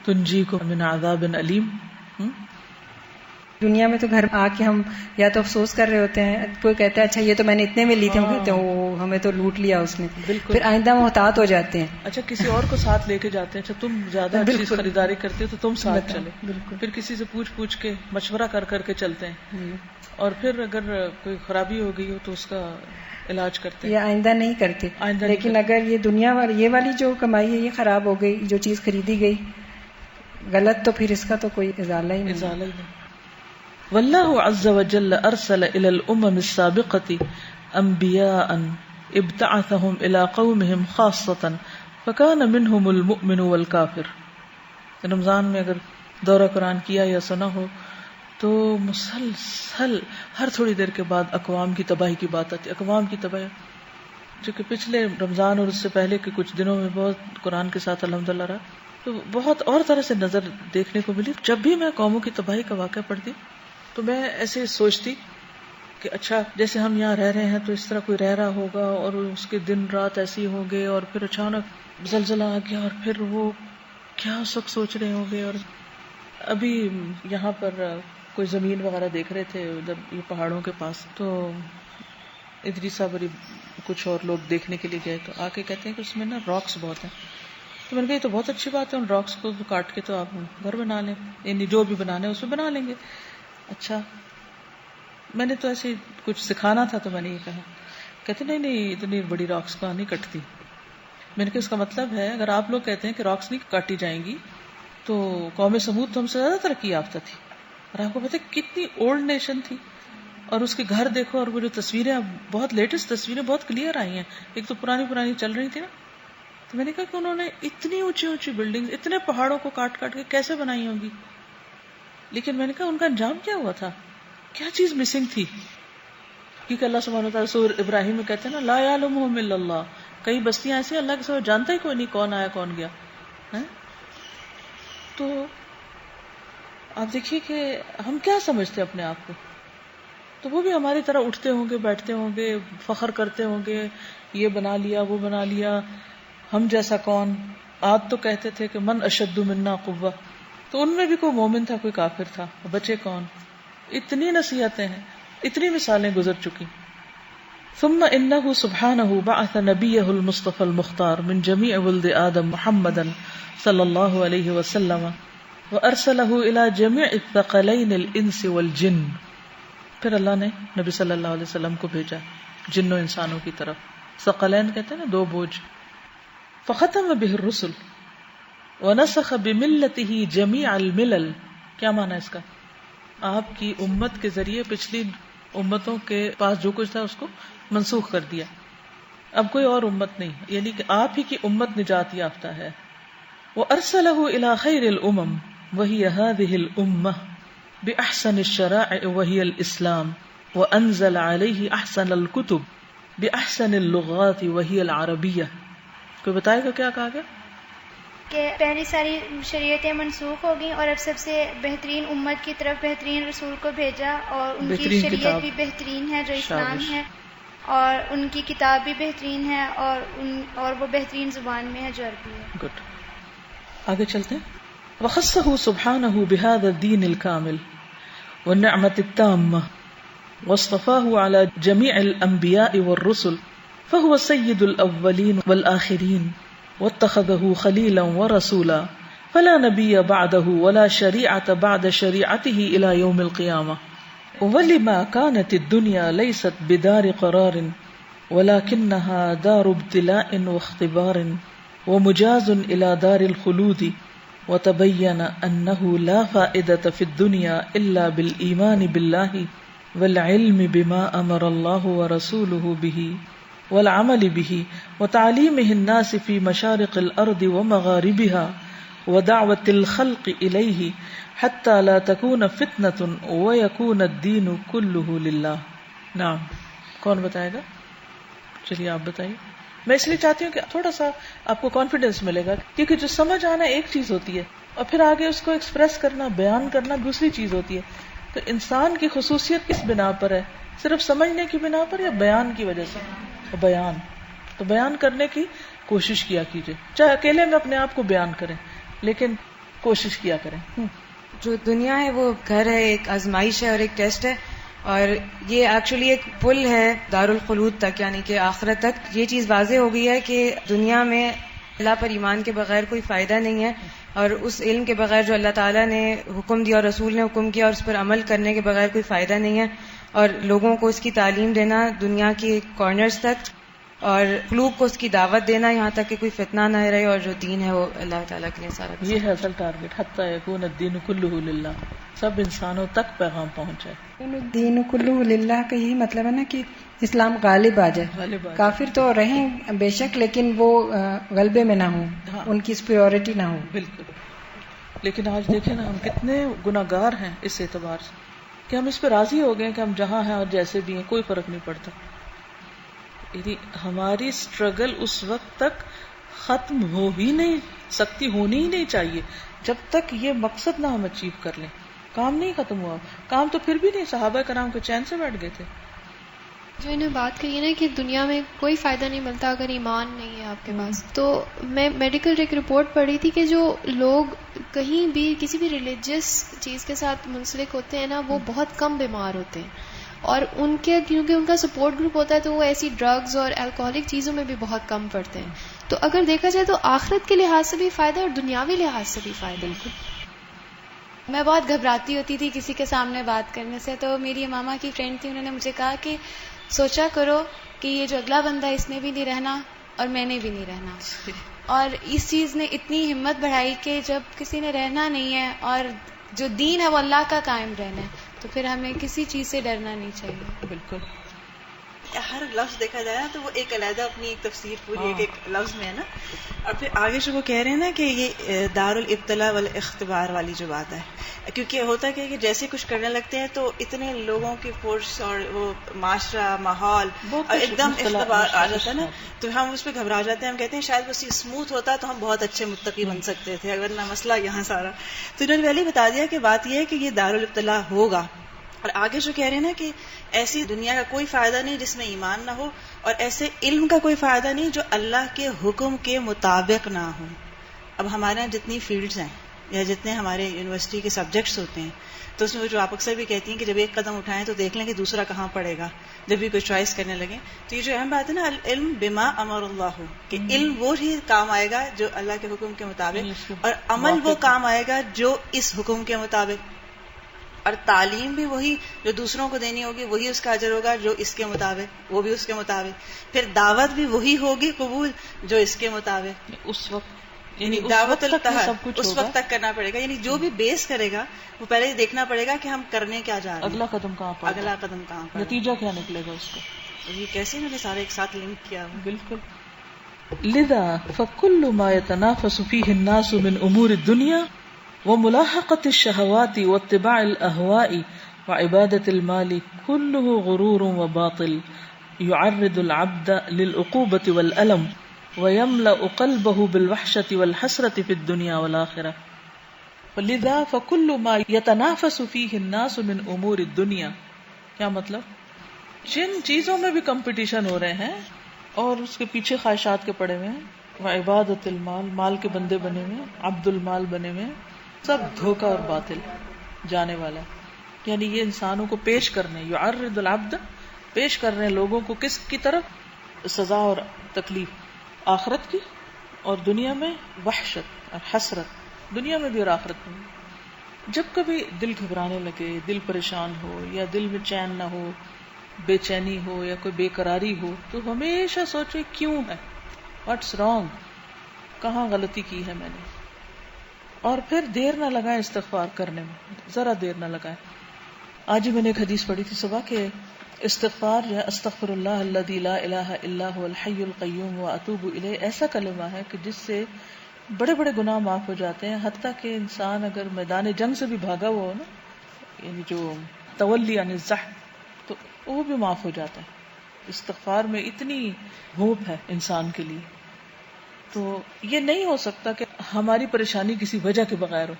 تنجیکم من عذاب علیم. دنیا میں تو گھر آ کے ہم یا تو افسوس کر رہے ہوتے ہیں، کوئی کہتا ہے اچھا یہ تو میں نے اتنے میں لی تھی، ہم کہتے ہیں وہ ہمیں تو لوٹ لیا اس نے. پھر آئندہ محتاط ہو جاتے ہیں. اچھا کسی اور کو ساتھ لے کے جاتے ہیں، اچھا تم زیادہ اچھی خریداری کرتے ہو تو تم ساتھ چلے. پھر کسی سے پوچھ کے مشورہ کر کے چلتے ہیں، اور پھر اگر کوئی خرابی ہو گئی ہو تو اس کا علاج کرتے ہیں. یہ آئندہ نہیں کرتے. لیکن اگر یہ دنیا والی یہ والی جو کمائی ہے یہ خراب ہو گئی، جو چیز خریدی گئی غلط، تو پھر اس کا تو کوئی ازالہ ہی نہیں. واللہ عز وجل ارسل الى الامم السابقة انبیاء ابتعثهم الى قومهم خاصة فكان منهم المؤمن والکافر. رمضان میں اگر دورہ قرآن کیا یا سنا ہو تو مسلسل ہر تھوڑی دیر کے بعد اقوام کی تباہی کی بات آتی. اقوام کی تباہی جو کہ پچھلے رمضان اور اس سے پہلے کے کچھ دنوں میں بہت قرآن کے ساتھ الحمدللہ رہا، تو بہت اور طرح سے نظر دیکھنے کو ملی. جب بھی میں قوموں کی تباہی کا واقعہ پڑھتی تو میں ایسے سوچتی کہ اچھا جیسے ہم یہاں رہ رہے ہیں تو اس طرح کوئی رہ رہا ہوگا، اور اس کے دن رات ایسی ہوں گے، اور پھر اچانک زلزلہ آ گیا، اور پھر وہ کیا سب سوچ رہے ہوں گے. اور ابھی یہاں پر کوئی زمین وغیرہ دیکھ رہے تھے ادھر یہ پہاڑوں کے پاس، تو ادری صاحب کچھ اور لوگ دیکھنے کے لیے گئے تو آ کے کہتے ہیں کہ اس میں نا راکس بہت ہیں. تو میں نے کہا یہ تو بہت اچھی بات ہے، ان راکس کو کاٹ کے تو آپ گھر بنا لیں، یعنی جو بھی بنانا ہے اس میں بنا لیں گے. اچھا میں نے تو ایسے کچھ سکھانا تھا تو میں نے یہ کہا. کہتے نہیں اتنی بڑی راکس کو نہیں کٹتی. میں نے کہا اس کا مطلب ہے اگر آپ لوگ کہتے ہیں کہ راکس نہیں کاٹی جائیں گی تو قوم سمود تو ہم سے زیادہ ترقی یافتہ تھی، اور آپ کو پتہ ہے کتنی اولڈ نیشن تھی، اور اس کے گھر دیکھو، اور وہ جو تصویریں بہت لیٹسٹ تصویریں بہت کلیئر آئی ہیں، ایک تو پرانی چل رہی تھی نا. تو میں نے کہا کہ انہوں نے اتنی اونچی بلڈنگ اتنے پہاڑوں کو کاٹ کے کیسے بنائی ہوگی. لیکن میں نے کہا ان کا انجام کیا ہوا تھا، کیا چیز مسنگ تھی. کیونکہ اللہ سبحانہ وتعالی سورہ ابراہیم میں کہتے ہیں نا لا یعلمہم الا اللہ. کئی بستیاں ایسی اللہ کے سوا جانتا ہی کوئی نہیں کون آیا کون گیا. تو آپ دیکھیے کہ ہم کیا سمجھتے اپنے آپ کو، تو وہ بھی ہماری طرح اٹھتے ہوں گے، بیٹھتے ہوں گے، فخر کرتے ہوں گے، یہ بنا لیا وہ بنا لیا، ہم جیسا کون. عاد تو کہتے تھے کہ من اشد منا قوہ، تو ان میں بھی کوئی مومن تھا کوئی کافر تھا، بچے کون. اتنی نصیحتیں ہیں، اتنی مثالیں گزر چکی. ثم انه سبحانه بعث نبيه المصطفى المختار من جميع ولد آدم محمدا صلی اللہ علیہ وسلم وارسله الى جميع الثقلين الانس والجن. پھر اللہ نے نبی صلی اللہ علیہ وسلم کو بھیجا جنوں انسانوں کی طرف. ثقلین کہتے ہیں نا دو بوجھ. فختم به الرسل ونسخ بملته جميع الملل. کیا معنی اس کا؟ آپ کی امت کے ذریعے پچھلی امتوں کے پاس جو کچھ تھا اس کو منسوخ کر دیا، اب کوئی اور امت نہیں، یعنی کہ آپ ہی کی امت نجات یافتہ ہے. وارسله الى خير الامم وهي هذه الامه باحسن الشرائع وهي الاسلام وانزل عليه احسن الكتب باحسن اللغات وهي العربيه. کوئی بتائے گا کیا کہا گیا؟ کہ پہلی ساری شریعتیں منسوخ ہو گئیں اور اب سب سے بہترین امت کی طرف بہترین رسول کو بھیجا، اور ان کی شریعت بھی بہترین ہے جو اسلام ہے، اور ان کی کتاب بھی بہترین ہے، اور وہ بہترین زبان میں ہے جو عربی ہے. گڈ. آگے چلتے ہیں. وخصه سبحانه بهذا الدين الكامل والنعمة التامة واصطفاه على جميع الأنبياء والرسل فهو سيد الأولين والآخرين واتخذه خليلا ورسولا فلا نبي بعده ولا شريعة بعد شريعته إلى يوم القيامة. ولما كانت الدنيا ليست بدار قرار ولكنها دار ابتلاء واختبار ومجاز إلى دار الخلود وتبين أنه لا فائدة في الدنيا إلا بالإيمان بالله والعلم بما أمر الله ورسوله به والعمل به وتعليمه الناس في مشارق الأرض ومغاربها ودعوة الخلق إليه حتى لا تكون فتنة ويكون الدين كله لله. نعم، کون بتائے گا؟ چلیے آپ بتائیے. میں اس لیے چاہتی ہوں کہ تھوڑا سا آپ کو کانفیڈینس ملے گا، کیونکہ جو سمجھ آنا ایک چیز ہوتی ہے اور پھر آگے اس کو ایکسپریس کرنا، بیان کرنا دوسری چیز ہوتی ہے. تو انسان کی خصوصیت کس بنا پر ہے؟ صرف سمجھنے کی بنا پر یا بیان کی وجہ سے؟ بیان. تو بیان کرنے کی کوشش کیا کیجیے، چاہے اکیلے میں اپنے آپ کو بیان کریں لیکن کوشش کیا کریں. جو دنیا ہے وہ گھر ہے، ایک آزمائش ہے اور ایک ٹیسٹ ہے، اور یہ ایکچولی ایک پل ہے دارالخلود تک، یعنی کہ آخرت تک. یہ چیز واضح ہو گئی ہے کہ دنیا میں اللہ پر ایمان کے بغیر کوئی فائدہ نہیں ہے، اور اس علم کے بغیر جو اللہ تعالیٰ نے حکم دیا اور رسول نے حکم کیا اور اس پر عمل کرنے کے بغیر کوئی فائدہ نہیں ہے. اور لوگوں کو اس کی تعلیم دینا دنیا کی کارنرز تک، اور قلوب کو اس کی دعوت دینا یہاں تک کہ کوئی فتنہ نہ رہے، اور جو دین ہے وہ اللہ تعالیٰ کے لیے سارا. یہ ہے اصل ٹارگیٹ، حتی یکون الدین کلہ للہ، سب انسانوں تک پیغام پہنچائے. الدین کلہ للہ کا یہی مطلب ہے نا کہ اسلام غالب آ جائے. کافر تو رہیں بے شک لیکن وہ غلبے میں نہ ہوں، ان کی سپیورٹی نہ ہو. بالکل. لیکن آج دیکھیں نا ہم کتنے گناہگار ہیں اس اعتبار سے کہ ہم اس پہ راضی ہو گئے کہ ہم جہاں ہیں اور جیسے بھی ہیں کوئی فرق نہیں پڑتا. یعنی ہماری اسٹرگل اس وقت تک ختم ہو ہی نہیں سکتی، ہونی ہی نہیں چاہیے جب تک یہ مقصد نہ ہم اچیو کر لیں. کام نہیں ختم ہوا، کام تو پھر بھی نہیں. صحابہ کرام کو چین سے بیٹھ گئے تھے. جو انہیں بات کہی ہے نا کہ دنیا میں کوئی فائدہ نہیں ملتا اگر ایمان نہیں ہے آپ کے پاس. تو میں میڈیکل ایک رپورٹ پڑھی تھی کہ جو لوگ کہیں بھی کسی بھی ریلیجیس چیز کے ساتھ منسلک ہوتے ہیں نا، وہ بہت کم بیمار ہوتے ہیں، اور ان کے کیونکہ ان کا سپورٹ گروپ ہوتا ہے تو وہ ایسی ڈرگز اور الکوہلک چیزوں میں بھی بہت کم پڑتے ہیں. تو اگر دیکھا جائے تو آخرت کے لحاظ سے بھی فائدہ اور دنیاوی لحاظ سے بھی فائدہ. میں بہت گھبراتی ہوتی تھی کسی کے سامنے بات کرنے سے، تو میری ماما کی فرینڈ تھی، انہوں نے مجھے کہا کہ سوچا کرو کہ یہ جو اگلا بندہ ہے اس نے بھی نہیں رہنا اور میں نے بھی نہیں رہنا. اور اس چیز نے اتنی ہمت بڑھائی کہ جب کسی نے رہنا نہیں ہے اور جو دین ہے وہ اللہ کا قائم رہنا ہے، تو پھر ہمیں کسی چیز سے ڈرنا نہیں چاہیے. بالکل. ہر لفظ دیکھا جائے نا تو وہ ایک علیحدہ اپنی ایک تفسیر پوری ایک لفظ میں ہے نا. اور پھر آگے جو وہ کہہ رہے ہیں نا کہ یہ دار الابتلاء والاختبار والی جو بات ہے، کیونکہ ہوتا ہے کہ جیسے کچھ کرنے لگتے ہیں تو اتنے لوگوں کی فورس اور وہ معاشرہ ماحول اور ایک دم اختبار آ جاتا ہے نا، تو ہم اس پہ گھبرا جاتے ہیں. ہم کہتے ہیں شاید بس یہ اسموتھ ہوتا تو ہم بہت اچھے متقی بن سکتے تھے، اگر نہ مسئلہ یہاں سارا. تو انہوں نے پہلے بتا دیا کہ بات یہ ہے کہ یہ دار الابتلاء ہوگا. اور آگے جو کہہ رہے ہیں نا کہ ایسی دنیا کا کوئی فائدہ نہیں جس میں ایمان نہ ہو، اور ایسے علم کا کوئی فائدہ نہیں جو اللہ کے حکم کے مطابق نہ ہو. اب ہمارے یہاں جتنی فیلڈز ہیں یا جتنے ہمارے یونیورسٹی کے سبجیکٹس ہوتے ہیں تو اس میں جو آپ اکثر بھی کہتی ہیں کہ جب ایک قدم اٹھائیں تو دیکھ لیں کہ دوسرا کہاں پڑے گا جب بھی کوئی چوائس کرنے لگیں. تو یہ جو اہم بات ہے نا، العلم بما امر اللہ، کہ علم وہ ہی کام آئے گا جو اللہ کے حکم کے مطابق، اور عمل وہ کام آئے گا جو اس حکم کے مطابق. اور تعلیم بھی وہی جو دوسروں کو دینی ہوگی، وہی اس کا اجر ہوگا جو اس کے مطابق، وہ بھی اس کے مطابق. پھر دعوت بھی وہی ہوگی قبول جو اس کے مطابق. اس وقت یعنی دعوت اس وقت تک کرنا پڑے گا. یعنی جو بھی بیس کرے گا وہ پہلے یہ دیکھنا پڑے گا کہ ہم کرنے کیا جا رہے ہیں، اگلا قدم کہاں پر، اگلا قدم کہاں پر، نتیجہ کیا نکلے گا اس کا. یہ کیسے میں نے سارے ایک ساتھ لنک کیا. بالکل. لذا فكل ما يتنافس فيه الناس من امور الدنيا وملاحقة الشهوات واتباع الأهواء وعبادة المال كله غرور وباطل يعرض العبد للعقوبة والألم ويملأ قلبه بالوحشة والحسرة في الدنيا والآخرة. ولذا فكل ما يتنافس فيه الناس من امور الدنيا، کیا مطلب؟ جن چیزوں میں بھی کمپٹیشن ہو رہے ہیں اور اس کے پیچھے خواہشات کے پڑے ہوئے ہیں، وعبادت المال، مال کے بندے بنے ہوئے ہیں، عبد المال بنے ہوئے ہیں، سب دھوکا اور باطل جانے والا ہے. یعنی یہ انسانوں کو پیش کرنے یعرض العبد پیش کر رہے ہیں لوگوں کو کس کی طرف سزا اور تکلیف آخرت کی اور دنیا میں وحشت اور حسرت دنیا میں بھی اور آخرت میں. جب کبھی دل گھبرانے لگے دل پریشان ہو یا دل میں چین نہ ہو بے چینی ہو یا کوئی بے قراری ہو تو ہمیشہ سوچے کیوں ہے واٹس رانگ کہاں غلطی کی ہے میں نے اور پھر دیر نہ لگائیں استغفار کرنے میں ذرا دیر نہ لگائیں. آج ہی میں نے ایک حدیث پڑھی تھی صبح کہ استغفار جو ہے استغفر اللہ الذی لا الہ الا هو الحی القیوم واتوب الیہ ایسا کلمہ ہے کہ جس سے بڑے بڑے گناہ معاف ہو جاتے ہیں حتیٰ کہ انسان اگر میدان جنگ سے بھی بھاگا ہوا ہو نا یعنی جو تولی عن الزحف تو وہ بھی معاف ہو جاتا ہے. استغفار میں اتنی ہوپ ہے انسان کے لیے. تو یہ نہیں ہو سکتا کہ ہماری پریشانی کسی وجہ کے بغیر ہو.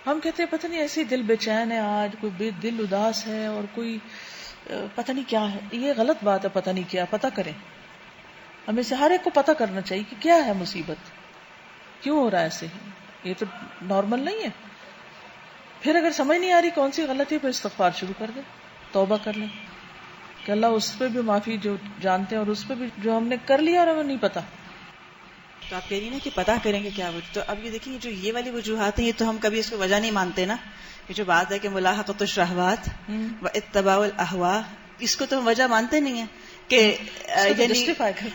ہم کہتے ہیں پتہ نہیں ایسے دل بے چین ہے آج کوئی دل اداس ہے اور کوئی پتہ نہیں کیا ہے. یہ غلط بات ہے پتہ نہیں کیا پتہ کریں. ہمیں سے ہر ایک کو پتہ کرنا چاہیے کہ کیا ہے مصیبت کیوں ہو رہا ہے ایسے یہ تو نارمل نہیں ہے. پھر اگر سمجھ نہیں آ رہی کون سی غلطی پھر استغفار شروع کر دیں توبہ کر لیں کہ اللہ اس پہ بھی معافی جو جانتے ہیں اور اس پہ بھی جو ہم نے کر لیا اور ہمیں نہیں پتا. تو آپ کہہ رہی نا کہ پتا کریں گے کیا وجہ. تو اب یہ دیکھیں جو یہ والی وجوہات ہیں یہ تو ہم کبھی اس کو وجہ نہیں مانتے نا. یہ جو بات ہے کہ ملاحقۃ الشہوات و اتباع الاہواء اس کو تو ہم وجہ مانتے نہیں ہیں کہ یعنی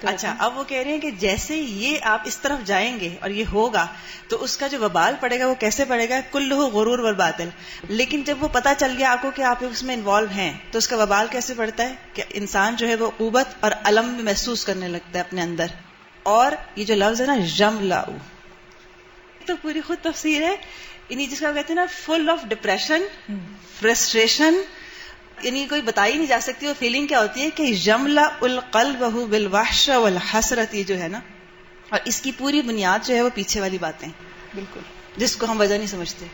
اچھا اب وہ کہہ رہے ہیں کہ جیسے یہ آپ اس طرف جائیں گے اور یہ ہوگا تو اس کا جو وبال پڑے گا وہ کیسے پڑے گا کلہ غرور والباطل. لیکن جب وہ پتہ چل گیا آپ کو کہ آپ اس میں انوالو ہیں تو اس کا وبال کیسے پڑتا ہے کہ انسان جو ہے وہ عقوبت اور الم بھی محسوس کرنے لگتا ہے اپنے اندر. اور یہ جو لفظ ہے نا یملأ تو پوری خود تفسیر ہے یعنی جس کا کہتے ہیں نا فل آف ڈپریشن فرسٹریشن یعنی کوئی بتائی نہیں جا سکتی وہ فیلنگ کیا ہوتی ہے کہ یملأ القلب بالوحش والحسرت یہ جو ہے نا اور اس کی پوری بنیاد جو ہے وہ پیچھے والی باتیں بالکل جس کو ہم وجہ نہیں سمجھتے.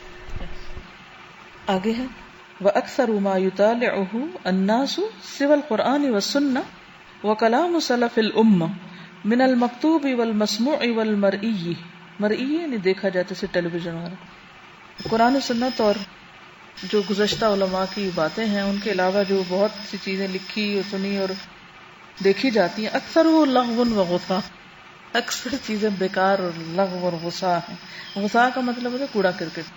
آگے ہے وَأَكْثَرُ مَا يُطَالِعُهُ النَّاسُ سِوَى الْقُرْآنِ وَالسُّنَّةِ وَكَلَامُ سَلَفِ الْأُمَّةِ من المکتوب والمسموع والمرئی مرئی یعنی دیکھا جاتا ہے ٹیلی ویژن والا قرآن و سنت اور جو گزشتہ علماء کی باتیں ہیں ان کے علاوہ جو بہت سی چیزیں لکھی اور سنی اور دیکھی جاتی ہیں اکثر وہ لغو و غصہ اکثر چیزیں بیکار اور لغو اور غصہ ہیں. غصہ کا مطلب ہے کوڑا کرکٹ.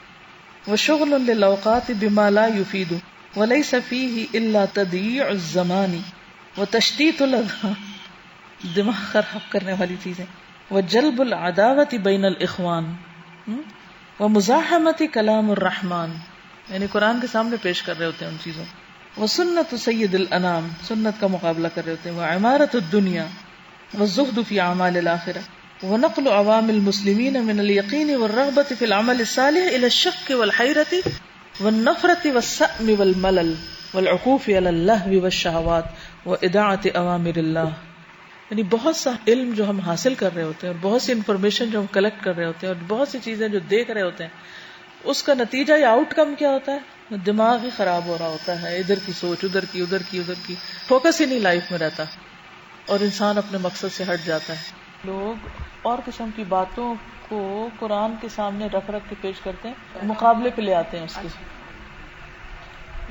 وشغل للاوقات بما لا يفيد وليس فيه الا تضييع الزمان وتشتيت الاذهان دماغ خراب کرنے والی چیزیں. وجلب العداوت بین الاخوان ومزاحمت کلام الرحمن یعنی قرآن کے سامنے پیش کر رہے ہوتے ہیں ان چیزوں. وسنت سید الانام سنت کا مقابلہ کر رہے ہوتے ہیں. وعمارت الدنیا والزہد فی اعمال الاخرہ ونقل عوام المسلمین من الیقین والرغبت فی العمل الصالح الى الشق والحیرت والنفرت والسأم والملل والعکوف علی اللہو والشہوات واضاعت اوامر اللہ. یعنی بہت سا علم جو ہم حاصل کر رہے ہوتے ہیں اور بہت سی انفارمیشن جو ہم کلیکٹ کر رہے ہوتے ہیں اور بہت سی چیزیں جو دیکھ رہے ہوتے ہیں اس کا نتیجہ یا آؤٹ کم کیا ہوتا ہے دماغ ہی خراب ہو رہا ہوتا ہے. ادھر کی سوچ ادھر کی فوکس ہی نہیں لائف میں رہتا اور انسان اپنے مقصد سے ہٹ جاتا ہے. لوگ اور قسم کی باتوں کو قرآن کے سامنے رکھ کے پیش کرتے ہیں مقابلے پہ لے آتے ہیں اس کے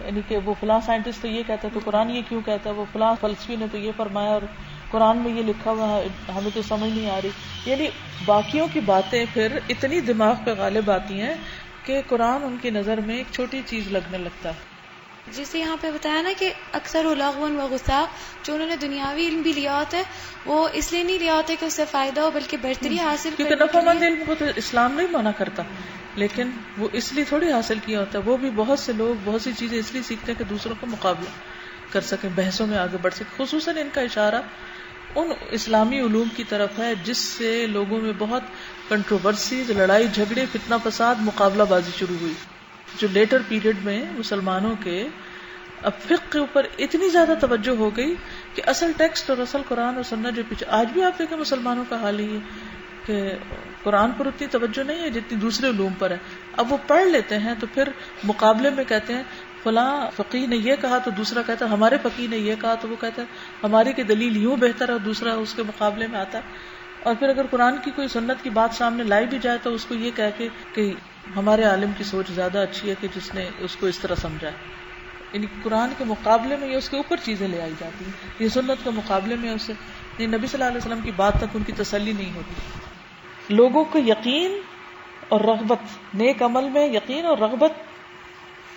یعنی کہ وہ فلاں سائنٹسٹ تو یہ کہتا ہے تو قرآن یہ کیوں کہتا ہے وہ فلاں فلسفی نے تو یہ فرمایا اور قرآن میں یہ لکھا ہوا ہے ہمیں تو سمجھ نہیں آ رہی. یعنی باقیوں کی باتیں پھر اتنی دماغ پہ غالب آتی ہیں کہ قرآن ان کی نظر میں ایک چھوٹی چیز لگنے لگتا ہے. جسے یہاں پہ بتایا نا کہ اکثر لغو و غصہ جو انہوں نے دنیاوی علم بھی لیا ہوتا ہے وہ اس لیے نہیں لیا ہوتا کہ اس سے فائدہ ہو بلکہ بہتری حاصل کیونکہ نفع مند علم کو تو اسلام نہیں منع کرتا لیکن وہ اس لیے تھوڑی حاصل کیا ہوتا ہے. وہ بھی بہت سے لوگ بہت سی چیزیں اس لیے سیکھتے ہیں کہ دوسروں کو مقابلہ کر سکیں بحثوں میں آگے بڑھ سکیں. خصوصاً ان کا اشارہ ان اسلامی علوم کی طرف ہے جس سے لوگوں میں بہت کنٹروورسیز لڑائی جھگڑے فتنہ فساد مقابلہ بازی شروع ہوئی جو لیٹر پیریڈ میں مسلمانوں کے اب فقہ کے اوپر اتنی زیادہ توجہ ہو گئی کہ اصل ٹیکسٹ اور اصل قرآن اور سنت جو پیچھے آج بھی آپ دیکھیں مسلمانوں کا حال ہی ہے کہ قرآن پر اتنی توجہ نہیں ہے جتنی دوسرے علوم پر ہے. اب وہ پڑھ لیتے ہیں تو پھر مقابلے میں کہتے ہیں فلاں فقیہ نے یہ کہا تو دوسرا کہتا ہے ہمارے فقیہ نے یہ کہا تو وہ کہتا ہے ہماری کی دلیل یوں بہتر ہے اور دوسرا اس کے مقابلے میں آتا ہے. اور پھر اگر قرآن کی کوئی سنت کی بات سامنے لائی بھی جائے تو اس کو یہ کہہ کے کہ ہمارے عالم کی سوچ زیادہ اچھی ہے کہ جس نے اس کو اس طرح سمجھا ہے. یعنی قرآن کے مقابلے میں یہ اس کے اوپر چیزیں لے آئی جاتی ہیں, یہ سنت کے مقابلے میں اسے نبی صلی اللہ علیہ وسلم کی بات تک ان کی تسلی نہیں ہوتی. لوگوں کو یقین اور رغبت, نیک عمل میں یقین اور رغبت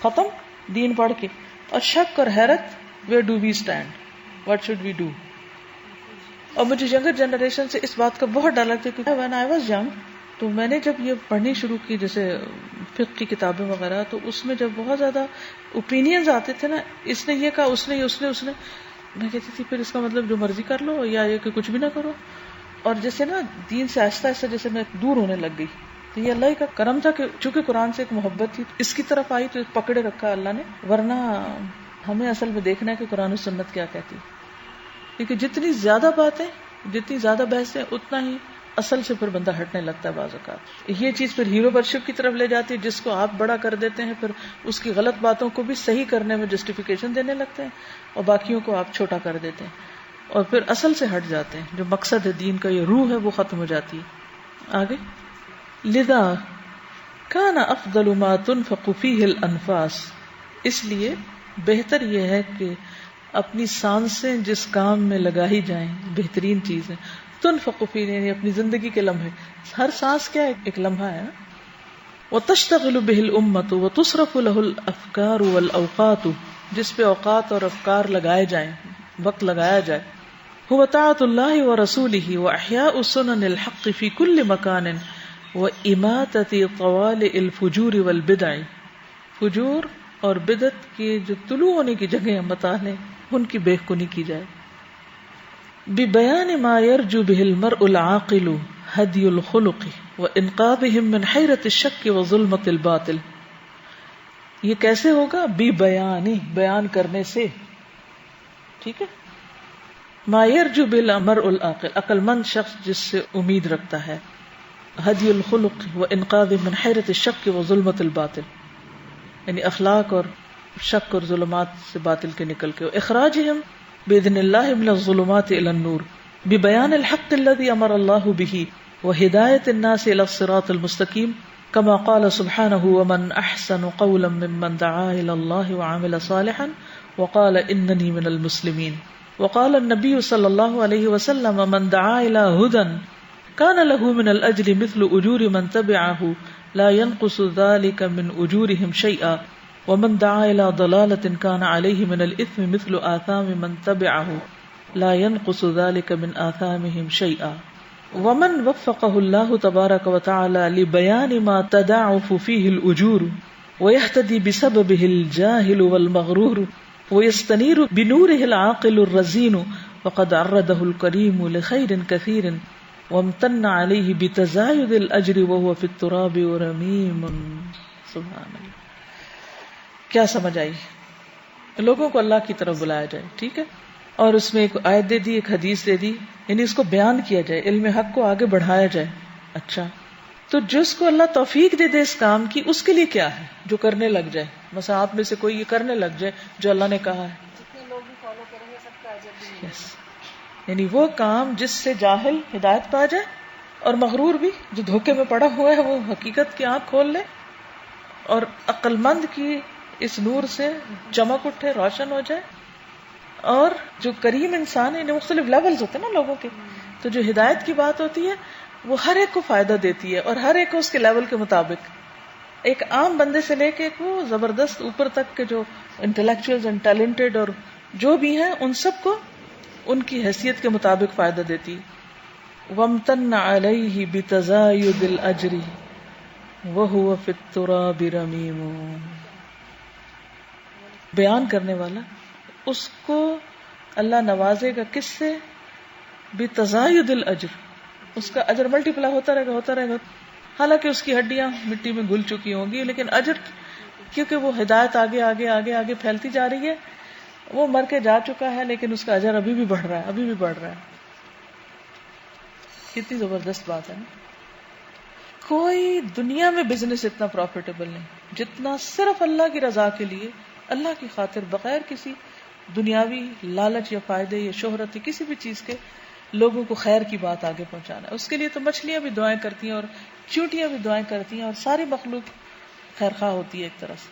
ختم دین پڑھ کے, اور شک اور حیرت, where do we stand, what should we do. اور مجھے ینگر جنریشن سے اس بات کا بہت ڈر لگتا ہے کیونکہ when I was young, تو میں نے جب یہ پڑھنی شروع کی جیسے فقہ کی کتابیں وغیرہ, تو اس میں جب بہت زیادہ اوپینینز آتے تھے نا, اس نے یہ کہا, اس نے, میں کہتی تھی پھر اس کا مطلب جو مرضی کر لو یا یہ کہ کچھ بھی نہ کرو. اور جیسے نا دین سے آہستہ آہستہ جیسے میں دور ہونے لگ گئی. تو یہ اللہ کا کرم تھا کہ چونکہ قرآن سے ایک محبت تھی, اس کی طرف آئی تو پکڑے رکھا اللہ نے, ورنہ ہمیں اصل میں دیکھنا ہے کہ قرآن و سنت کیا کہتی ہے. کیونکہ جتنی زیادہ باتیں, جتنی زیادہ بحثیں, اتنا ہی اصل سے پھر بندہ ہٹنے لگتا ہے بعض اوقات. یہ چیز پھر ہیرو ورشپ کی طرف لے جاتی ہے, جس کو آپ بڑا کر دیتے ہیں, پھر اس کی غلط باتوں کو بھی صحیح کرنے میں جسٹیفیکیشن دینے لگتے ہیں, اور باقیوں کو آپ چھوٹا کر دیتے ہیں, اور پھر اصل سے ہٹ جاتے ہیں. جو مقصد ہے دین کا, یہ روح ہے, وہ ختم ہو جاتی ہے. آگے لذا کان افضل ما تنفق فیہ الانفاس, اس لیے بہتر یہ ہے کہ اپنی سانسیں جس کام میں لگائی جائیں, بہترین چیز ہے. تنفق فیہ یعنی اپنی زندگی کے لمحے, ہر سانس کیا ایک لمحہ ہے. وتشتغل به الامة وتصرف له الافکار والاوقات, جس پہ اوقات اور افکار لگائے جائیں, وقت لگایا جائے. هو طاعت اللہ ورسولہ واحیاء سنن الحق فی کل مکان واماتۃ طوالع الفجور والبدع, فجور اور بدعت کے جو طلوع ہونے کی جگہیں متانے, ان کی بے کنی کی جائے. ببیان ما یرجو به المرء العاقل ہدی الخلق وانقاذهم من حیرۃ الشک وظلمۃ الباطل. یہ کیسے ہوگا؟ ببیان, بیان کرنے سے. ٹھیک ہے, ما یرجو به المرء العاقل, عقل مند شخص جس سے امید رکھتا ہے, ہدی الخلق وانقاذ من حیرۃ الشک وظلمۃ الباطل, یعنی اخلاق اور شک اور ظلمات سے باطل کے نکل کے, اخراجہم باذن اللہ من الظلمات الى النور ببیان الحق الذي امر اللہ به وہدایت الناس الى الصراط المستقیم كما قال سبحانه ومن احسن قولا ممن دعا الى اللہ وعمل صالحا وقال اننی من المسلمین. وقال النبی صلی اللہ علیہ وسلم من دعا الى هدى كان له من الاجر مثل اجور من تبعه لا ينقص ذلك من اجورهم شيئا ومن دعا الى ضلالة كان عليه من الاثم مثل آثام من تبعه لا ينقص ذلك من آثامهم شيئا. ومن وفقه الله تبارك وتعالى لبيان ما تضاعف فيه الأجور ويهتدي بسببه الجاهل والمغرور ويستنير بنوره العاقل الرزين وقد عرضه الكريم لخير كثير وامتن عليه بتزايد الأجر وهو في التراب رميم. سبحان اللہ. کیا سمجھ آئی؟ لوگوں کو اللہ کی طرف بلایا جائے, ٹھیک ہے, اور اس میں ایک آیت دے دی, ایک حدیث دے دی, یعنی اس کو بیان کیا جائے, علم حق کو آگے بڑھایا جائے. اچھا, تو جس کو اللہ توفیق دے دے اس کام کی, اس کے لیے کیا ہے جو کرنے لگ جائے. مثلا آپ میں سے کوئی یہ کرنے لگ جائے جو اللہ نے کہا ہے, جتنے لوگ بھی فالو کریں گے سب کا اجر بھی. yes. یعنی وہ کام جس سے جاہل ہدایت پا جائے اور مغرور بھی, جو دھوکے میں پڑا ہوا ہے, وہ حقیقت کی آنکھ کھول لے, اور عقل مند کی اس نور سے چمک اٹھے, روشن ہو جائے. اور جو کریم انسان ہے, مختلف لیولز ہوتے ہیں نا لوگوں کے, تو جو ہدایت کی بات ہوتی ہے وہ ہر ایک کو فائدہ دیتی ہے, اور ہر ایک کو اس کے لیول کے مطابق. ایک عام بندے سے لے کے وہ زبردست اوپر تک کے جو انٹلیکچوئلز اینڈ ٹیلنٹڈ اور جو بھی ہیں, ان سب کو ان کی حیثیت کے مطابق فائدہ دیتی. وامتن علیہ بتزاید الاجر وہو فی التراب رمیم. بیان کرنے والا, اس کو اللہ نوازے گا کس سے؟ بتزاید الاجر, اس کا اجر ملٹی پلائی ہوتا رہے گا. حالانکہ اس کی ہڈیاں مٹی میں گل چکی ہوں گی, لیکن اجر, کیونکہ وہ ہدایت آگے آگے آگے آگے پھیلتی جا رہی ہے, وہ مر کے جا چکا ہے, لیکن اس کا اجر ابھی بھی بڑھ رہا ہے. کتنی زبردست بات ہے نا. کوئی دنیا میں بزنس اتنا پروفیٹیبل نہیں جتنا صرف اللہ کی رضا کے لیے, اللہ کی خاطر, بغیر کسی دنیاوی لالچ یا فائدے یا شہرت یا کسی بھی چیز کے, لوگوں کو خیر کی بات آگے پہنچانا ہے. اس کے لیے تو مچھلیاں بھی دعائیں کرتی ہیں اور چیونٹیاں بھی دعائیں کرتی ہیں اور ساری مخلوق خیر خواہ ہوتی ہے ایک طرح سے.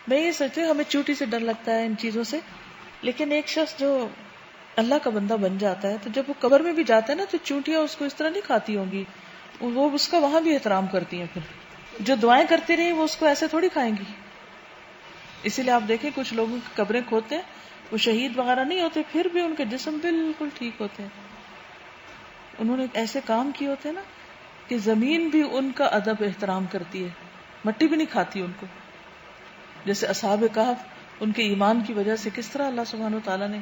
میں یہ سوچتی ہوں ہمیں چیونٹی سے ڈر لگتا ہے ان چیزوں سے, لیکن ایک شخص جو اللہ کا بندہ بن جاتا ہے تو جب وہ قبر میں بھی جاتا ہے نا تو چیونٹیاں اس کو اس طرح نہیں کھاتی ہوں گی, وہ اس کا وہاں بھی احترام کرتی ہیں. پھر جو دعائیں کرتی رہی وہ اس کو ایسے تھوڑی کھائیں گی. اسی لیے آپ دیکھیں کچھ لوگوں کی قبریں کھودتے ہیں, وہ شہید وغیرہ نہیں ہوتے پھر بھی ان کے جسم بالکل ٹھیک ہوتے ہیں. انہوں نے ایسے کام کیے ہوتے ہیں نا کہ زمین بھی ان کا ادب احترام کرتی ہے, مٹی بھی نہیں کھاتی ان کو. جیسے اصحاب کہف ان کے ایمان کی وجہ سے کس طرح اللہ سبحانہ وتعالیٰ نے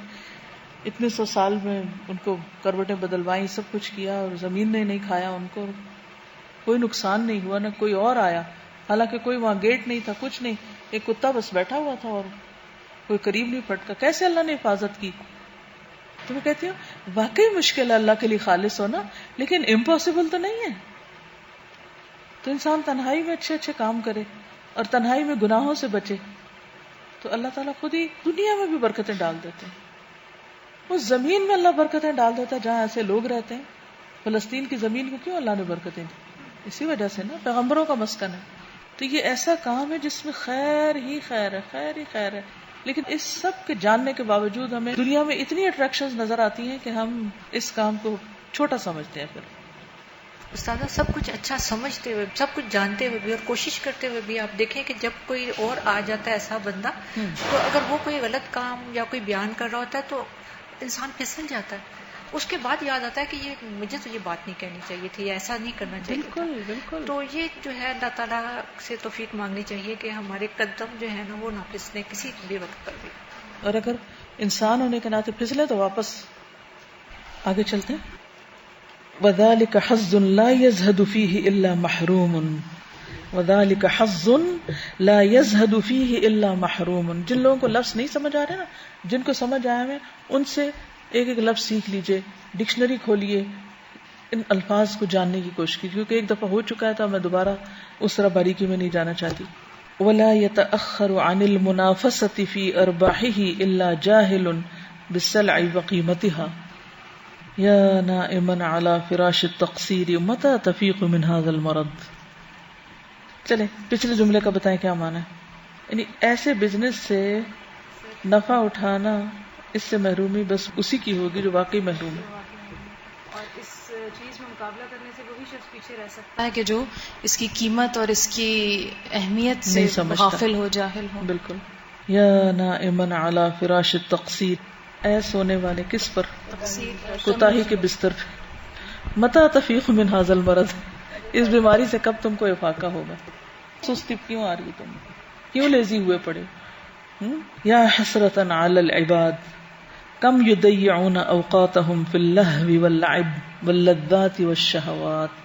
اتنے 100 سال میں ان کو کروٹیں بدلوائیں, سب کچھ کیا, اور زمین نے نہیں کھایا ان کو, کوئی نقصان نہیں ہوا, نہ کوئی اور آیا. حالانکہ کوئی وہاں گیٹ نہیں تھا, کچھ نہیں, ایک کتا بس بیٹھا ہوا تھا اور کوئی قریب نہیں پھٹکا. کیسے اللہ نے حفاظت کی؟ تو میں کہتی ہوں واقعی مشکل ہے اللہ کے لیے خالص ہونا, لیکن امپاسبل تو نہیں ہے. تو انسان تنہائی میں اچھے اچھے کام کرے اور تنہائی میں گناہوں سے بچے تو اللہ تعالیٰ خود ہی دنیا میں بھی برکتیں ڈال دیتے ہیں. اس زمین میں اللہ برکتیں ڈال دیتا ہے جہاں ایسے لوگ رہتے ہیں. فلسطین کی زمین کو کیوں اللہ نے برکتیں دی؟ اسی وجہ سے نا, پیغمبروں کا مسکن ہے. تو یہ ایسا کام ہے جس میں خیر ہی خیر ہے, خیر ہی خیر ہے. لیکن اس سب کے جاننے کے باوجود ہمیں دنیا میں اتنی اٹریکشنز نظر آتی ہیں کہ ہم اس کام کو چھوٹا سمجھتے ہیں. پھر استاذہ سب کچھ اچھا سمجھتے ہوئے, سب کچھ جانتے ہوئے بھی اور کوشش کرتے ہوئے بھی آپ دیکھیں کہ جب کوئی اور آ جاتا ہے ایسا بندہ, تو اگر وہ کوئی غلط کام یا کوئی بیان کر رہا ہوتا ہے تو انسان پھسل جاتا ہے. اس کے بعد یاد آتا ہے کہ یہ مجھے تو یہ بات نہیں کہنی چاہیے تھی, ایسا نہیں کرنا چاہیے. بالکل بالکل. تو یہ جو ہے اللہ تعالیٰ سے توفیق مانگنی چاہیے کہ ہمارے قدم جو ہے نا وہ نہ پھسلیں کسی بھی وقت پر بھی. اور اگر انسان ہونے کے ناطے پھسلے تو واپس آگے چلتے ہیں. وَذَلِكَ حَظٌّ لَا يَزْهَدُ فِيهِ إِلَّا مَحْرُومٌ. وَذَلِكَ حَظٌّ لَا يَزْهَدُ فِيهِ إِلَّا مَحْرُومٌ. جن لوگوں کو لفظ نہیں سمجھ آ رہے نا, جن کو سمجھ آیا ہے ان سے ایک ایک لفظ سیکھ لیجئے, ڈکشنری کھولیے, ان الفاظ کو جاننے کی کوشش کیجیے, کیونکہ ایک دفعہ ہو چکا ہے تو میں دوبارہ اس طرح باریکی میں نہیں جانا چاہتی. وَلَا يَتَأَخَّرُ عَنِ الْمُنَافَسَةِ فِي أَرْبَاحِهِ إِلَّا جَاهِلٌ بِالسَّلْعِ وَقِيمَتِهَا يَا نَائِمًا عَلَى فِرَاشِ التَّقْصِيرِ مَتَى تَفِيقُ مِنْ هَذَا الْمَرَضِ. چلیں پچھلے جملے کا بتائیں کیا معنی ہے. یعنی ایسے بزنس سے نفع اٹھانا, اس سے محرومی بس اسی کی ہوگی جو واقعی محروم ہے. اور اس چیز میں مقابلہ کرنے سے وہی شخص پیچھے رہ سکتا ہے کہ جو اس کی قیمت اور اس کی اہمیت سے غافل ہو, جاہل ہو. بالکل. یا نائمن علی فراش التقصیر, اے سونے والے کس پر؟ کوتاہی کے بستر پہ. متی تفیق من ھذا المرض, اس بیماری سے کب تم کو افاقہ ہوگا؟ سستی کیوں آ رہی تم, کیوں لیزی ہوئے پڑے؟ یا حسرتن علی العباد کم یضیعون اوقاتهم فی اللہو واللعب واللذات والشہوات.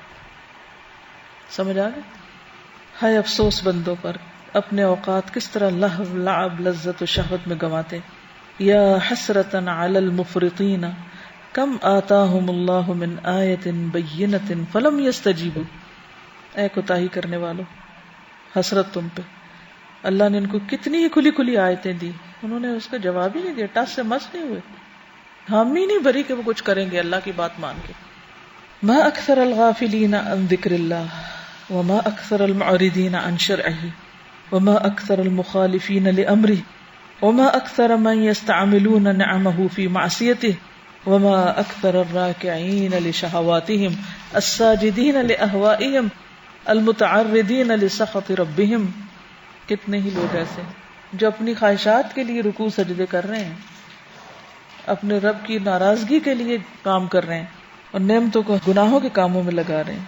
سمجھ آ گئے؟ ہے افسوس بندوں پر اپنے اوقات کس طرح لہو, لعب, لذت و شہوت میں گنواتے. یا حسرتن علی المفرطین کم آتاہم اللہ من آیت بینۃ فلم یستجیبوا. اے کوتاہی کرنے والوں, حسرت تم پہ, اللہ نے ان کو کتنی ہی کھلی کھلی آیتیں دی, انہوں نے اس کا جواب ہی نہیں دیا, ٹس سے مس نہیں ہوئے, ہم ہی نہیں بری کہ وہ کچھ کریں گے اللہ کی بات مان کے. ما اکثر الغافلین عن ذکر اللہ وما اکثر المعرضین عن شرعہ وما اکثر المخالفین لامرہ وما اکثر من یستعملون نعمہ فی معصیتہ وما اکثر الراکعین لشہواتہم الساجدین لاہوائہم المتعرضین لسخط ربہم. کتنے ہی لوگ ایسے جو اپنی خواہشات کے لیے رکوع سجدے کر رہے ہیں, اپنے رب کی ناراضگی کے لیے کام کر رہے ہیں, اور نعمتوں کو گناہوں کے کاموں میں لگا رہے ہیں,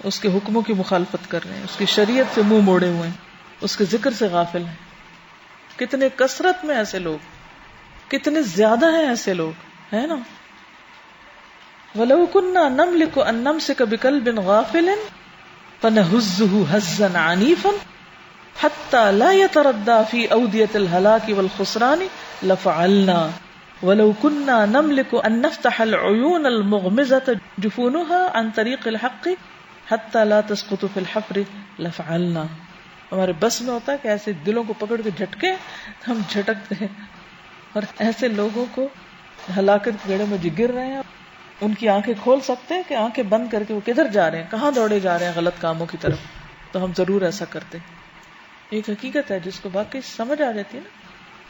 اس کے حکموں کی مخالفت کر رہے ہیں, اس کی شریعت سے منہ موڑے ہوئے ہیں, اس کے ذکر سے غافل ہیں. کتنے کثرت میں ایسے لوگ, کتنے زیادہ ہیں ایسے لوگ, ہے نا. وَلَوْ كُنَّا نَمْلِكُ أَن نَّمْسِكَ بِقَلْبٍ غَافِلٍ فَنَهُزُّهُ هَزًّا عَنِيفًا حتى لا يتردى في أودية الهلاك والخسران لفعلنا ولو كنا نملك أن نفتح العيون المغمزة جفونها عن طريق الحق حتى لا تسقط في الحفر لفعلنا. ہمارے بس میں ہوتا ہے کہ ایسے دلوں کو پکڑ کے جھٹکے ہم جھٹکتے ہیں, اور ایسے لوگوں کو ہلاکت کے گڑھے میں گر رہے ہیں ان کی آنکھیں کھول سکتے ہیں کہ آنکھیں بند کر کے وہ کدھر جا رہے ہیں, کہاں دوڑے جا رہے ہیں غلط کاموں کی طرف, تو ہم ضرور ایسا کرتے ہیں. ایک حقیقت ہے جس کو واقعی سمجھ آ جاتی ہے نا,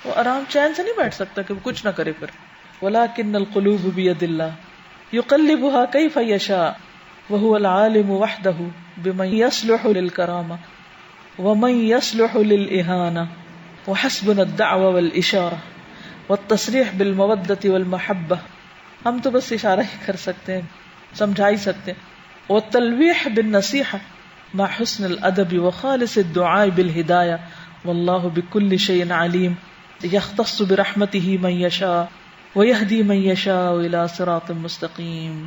وہ آرام چین سے نہیں بیٹھ سکتا کہ وہ کچھ نہ کرے. پھر وَلَكِنَّ الْقُلُوبُ بِيَدِ اللَّهِ يُقَلِّبُهَا كَيْفَ يَشَاءُ وَهُوَ الْعَالِمُ وَحْدَهُ بِمَنْ يَصْلُحُ لِلْكَرَامَةِ وَمَنْ يَصْلُحُ لِلْإِهَانَةِ وَحَسْبُنَا الدَّعْوَةَ وَالْإِشَارَةَ وَالتَّصْرِيحُ بِالْمَوَدَّةِ وَالْمَحَبَّةِ. ہم تو بس اشارہ ہی کر سکتے ہیں, سمجھا ہی سکتے ہیں. وَالتَّلْوِيحُ بِالنَّصِيحَةِ مع حسن الادب وخالص الدعاء بالهداية والله بكل شيء عليم يختص برحمته من يشاء ويهدي من يشاء الى صراط مستقيم.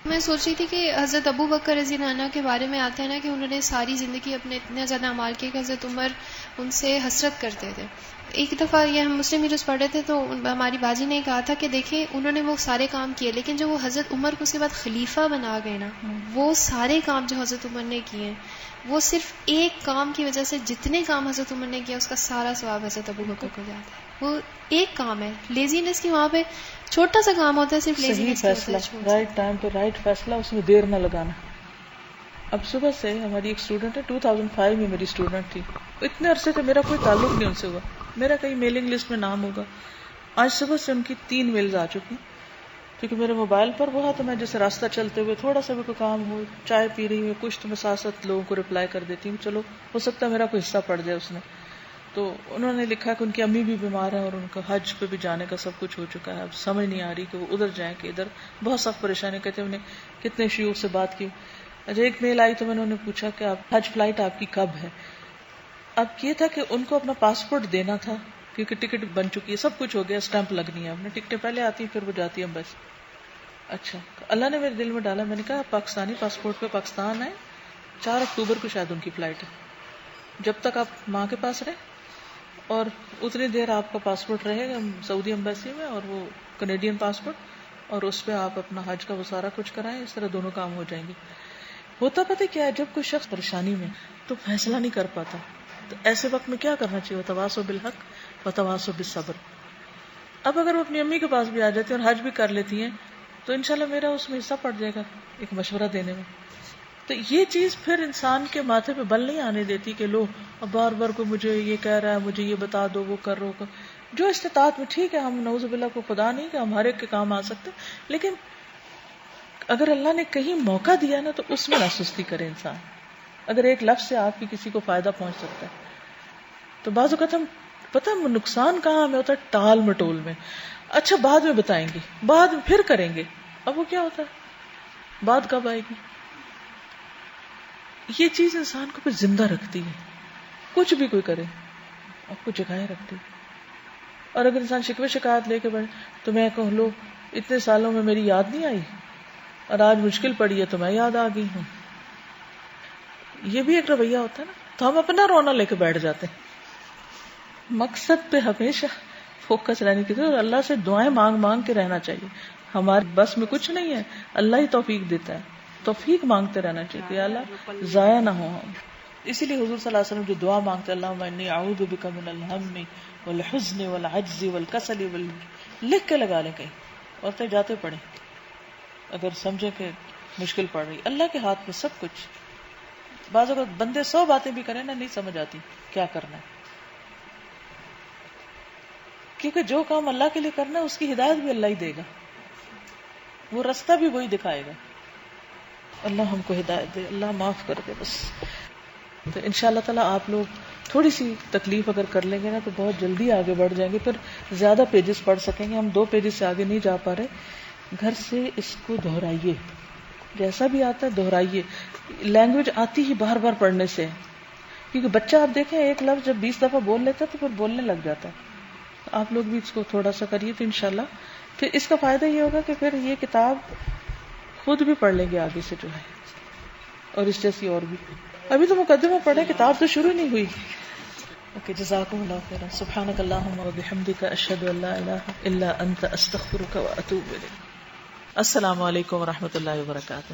میں سوچ رہی تھی کہ حضرت ابو بکر رضی اللہ عنہ کے بارے میں آتا ہے نا کہ انہوں نے ساری زندگی اپنے اتنے زیادہ اعمال کیے کہ حضرت عمر ان سے حسرت کرتے تھے. ایک دفعہ یہ ہم مسلم ہیروز پڑھے تھے تو ہماری باجی نے کہا تھا کہ دیکھیں انہوں نے وہ سارے کام کیے, لیکن جو وہ حضرت عمر کو اس کے بعد خلیفہ بنا گئے نا, وہ سارے کام جو حضرت عمر نے کیے ہیں وہ صرف ایک کام کی وجہ سے جتنے کام حضرت عمر نے کیا اس کا سارا ثواب حضرت ابو بکر کو جاتا ہے. وہ ایک کام ہے, لیزینس کی وہاں پہ چھوٹا سا کام ہوتا ہے, صرف لیزینس کا ہوتا ہے, رائٹ ٹائم پہ رائٹ فیصلہ, اس میں دیر نہ لگانا. اب صبح سے ہماری ایک اسٹوڈنٹ ہے, 2005 میں میری اسٹوڈنٹ تھی, اتنے عرصے سے میرا کوئی تعلق نہیں ان سے ہوا, میرا کہیں میلنگ لسٹ میں نام ہوگا. آج صبح سے ان کی 3 میلز آ چکی, کیونکہ میرے موبائل پر وہ ہے تو میں جیسے راستہ چلتے ہوئے تھوڑا سا بھی کوئی کام ہو, چائے پی رہی ہوں کچھ, تو میں ساتھ ساتھ لوگوں کو رپلائی کر دیتی ہوں, چلو ہو سکتا ہے میرا کوئی حصہ پڑ جائے اس میں. تو انہوں نے لکھا کہ ان کی امی بھی بیمار ہے اور ان کا حج پہ بھی جانے کا سب کچھ ہو چکا ہے, اب سمجھ نہیں آ رہی کہ وہ ادھر جائیں کہ ادھر, بہت سخت پریشانی. کہتے ہیں انہیں کتنے شیوخ سے بات کی. اچھا ایک میل آئی تو میں نے انہیں پوچھا کہ آپ حج فلائٹ آپ کی کب ہے. اب یہ تھا کہ ان کو اپنا پاسپورٹ دینا تھا کیونکہ ٹکٹ بن چکی ہے, سب کچھ ہو گیا, اسٹمپ لگنی ہے, اپنے ٹکٹیں پہلے آتی ہیں پھر وہ جاتی ہیں بس. اچھا اللہ نے میرے دل میں ڈالا, میں نے کہا پاکستانی پاسپورٹ پہ پاکستان ہے, 4 اکتوبر کو شاید ان کی فلائٹ ہے, جب تک آپ ماں کے پاس رہے اور اتنی دیر آپ کا پاسپورٹ رہے گا سعودی ایمبیسی میں, اور وہ کینیڈین پاسپورٹ, اور اس پہ آپ اپنا حج کا وہ سارا کچھ کرائیں, اس طرح دونوں کام ہو جائیں گے. ہوتا پتہ کیا ہے, جب کوئی شخص پریشانی میں تو فیصلہ نہیں کر پاتا, تو ایسے وقت میں کیا کرنا چاہیے, تواصوا بالحق و تواصوا بالصبر. اب اگر وہ اپنی امی کے پاس بھی آ جاتی ہیں اور حج بھی کر لیتی ہیں تو انشاءاللہ میرا اس میں حصہ پڑ جائے گا ایک مشورہ دینے میں. تو یہ چیز پھر انسان کے ماتھے پہ بل نہیں آنے دیتی کہ لو اب بار بار کو مجھے یہ کہہ رہا ہے, مجھے یہ بتا دو, وہ کر رہو, جو استطاعت میں ٹھیک ہے, ہم نعوذ باللہ کو خدا نہیں کہ ہم ہر ایک کے کام آ سکتے, لیکن اگر اللہ نے کہیں موقع دیا نا تو اس میں نہ سستی کرے انسان. اگر ایک لفظ سے آپ کی کسی کو فائدہ پہنچ سکتا ہے تو بعض اوقات ہم پتہ نقصان کہاں ہمیں ہوتا ہے, ٹال مٹول میں. اچھا بعد میں بتائیں گے, بعد میں پھر کریں گے, اب وہ کیا ہوتا ہے, بعد کب آئے گی. یہ چیز انسان کو پھر زندہ رکھتی ہے, کچھ بھی کوئی کرے آپ کو جگائے رکھتی. اور اگر انسان شکوے شکایت لے کے بڑھے تو میں کہوں لو اتنے سالوں میں میری یاد نہیں آئی اور آج مشکل پڑی ہے تو میں یاد آ گئی ہوں, یہ بھی ایک رویہ ہوتا ہے نا. تو ہم اپنا رونا لے کے بیٹھ جاتے ہیں. مقصد پہ ہمیشہ فوکس رہنے کی اور اللہ سے دعائیں مانگ مانگ کے رہنا چاہیے. ہمارے بس میں کچھ نہیں ہے, اللہ ہی توفیق دیتا ہے, توفیق مانگتے رہنا چاہیے کہ اللہ ضائع نہ ہو ہم. اسی لیے حضور صلی اللہ علیہ وسلم جو دعا مانگتے اللہم انی اعوذ بک من الہم والحزن والعجز والکسل لکھ کے لگا لیں کہیں, اور جاتے پڑھیں اگر سمجھیں کہ مشکل پڑ رہی. اللہ کے ہاتھ میں سب کچھ. بعض اوقات بندے 100 باتیں بھی کریں نا, نہیں سمجھ آتی کیا کرنا ہے, کیونکہ جو کام اللہ کے لیے کرنا ہے اس کی ہدایت بھی اللہ ہی دے گا, وہ راستہ بھی وہی دکھائے گا. اللہ ہم کو ہدایت دے, اللہ معاف کر دے بس. تو انشاءاللہ تعالیٰ آپ لوگ تھوڑی سی تکلیف اگر کر لیں گے نا تو بہت جلدی آگے بڑھ جائیں گے, پھر زیادہ پیجز پڑھ سکیں گے. ہم 2 پیجز سے آگے نہیں جا پا رہے. گھر سے اس کو دہرائیے, جیسا بھی آتا ہے دہرائیے. لینگویج آتی ہی بار بار پڑھنے سے, کیونکہ بچہ آپ دیکھیں ایک لفظ جب 20 دفعہ بول لیتا ہے تو پھر بولنے لگ جاتا ہے. آپ لوگ بھی اس کو تھوڑا سا کریے تو انشاءاللہ پھر اس کا فائدہ یہ ہوگا کہ پھر یہ کتاب خود بھی پڑھ لیں گے آگے سے جو ہے, اور اس جیسی اور بھی. ابھی تو مقدمہ پڑھے, کتاب تو شروع نہیں ہوئی. اوکے, جزاکم اللہ خیرا. سبحانک اللہم و بحمدک, اشہد ان لا الہ الا انت, استغفرک و اتوب الیک. السلام علیکم و رحمۃ اللہ وبرکاتہ.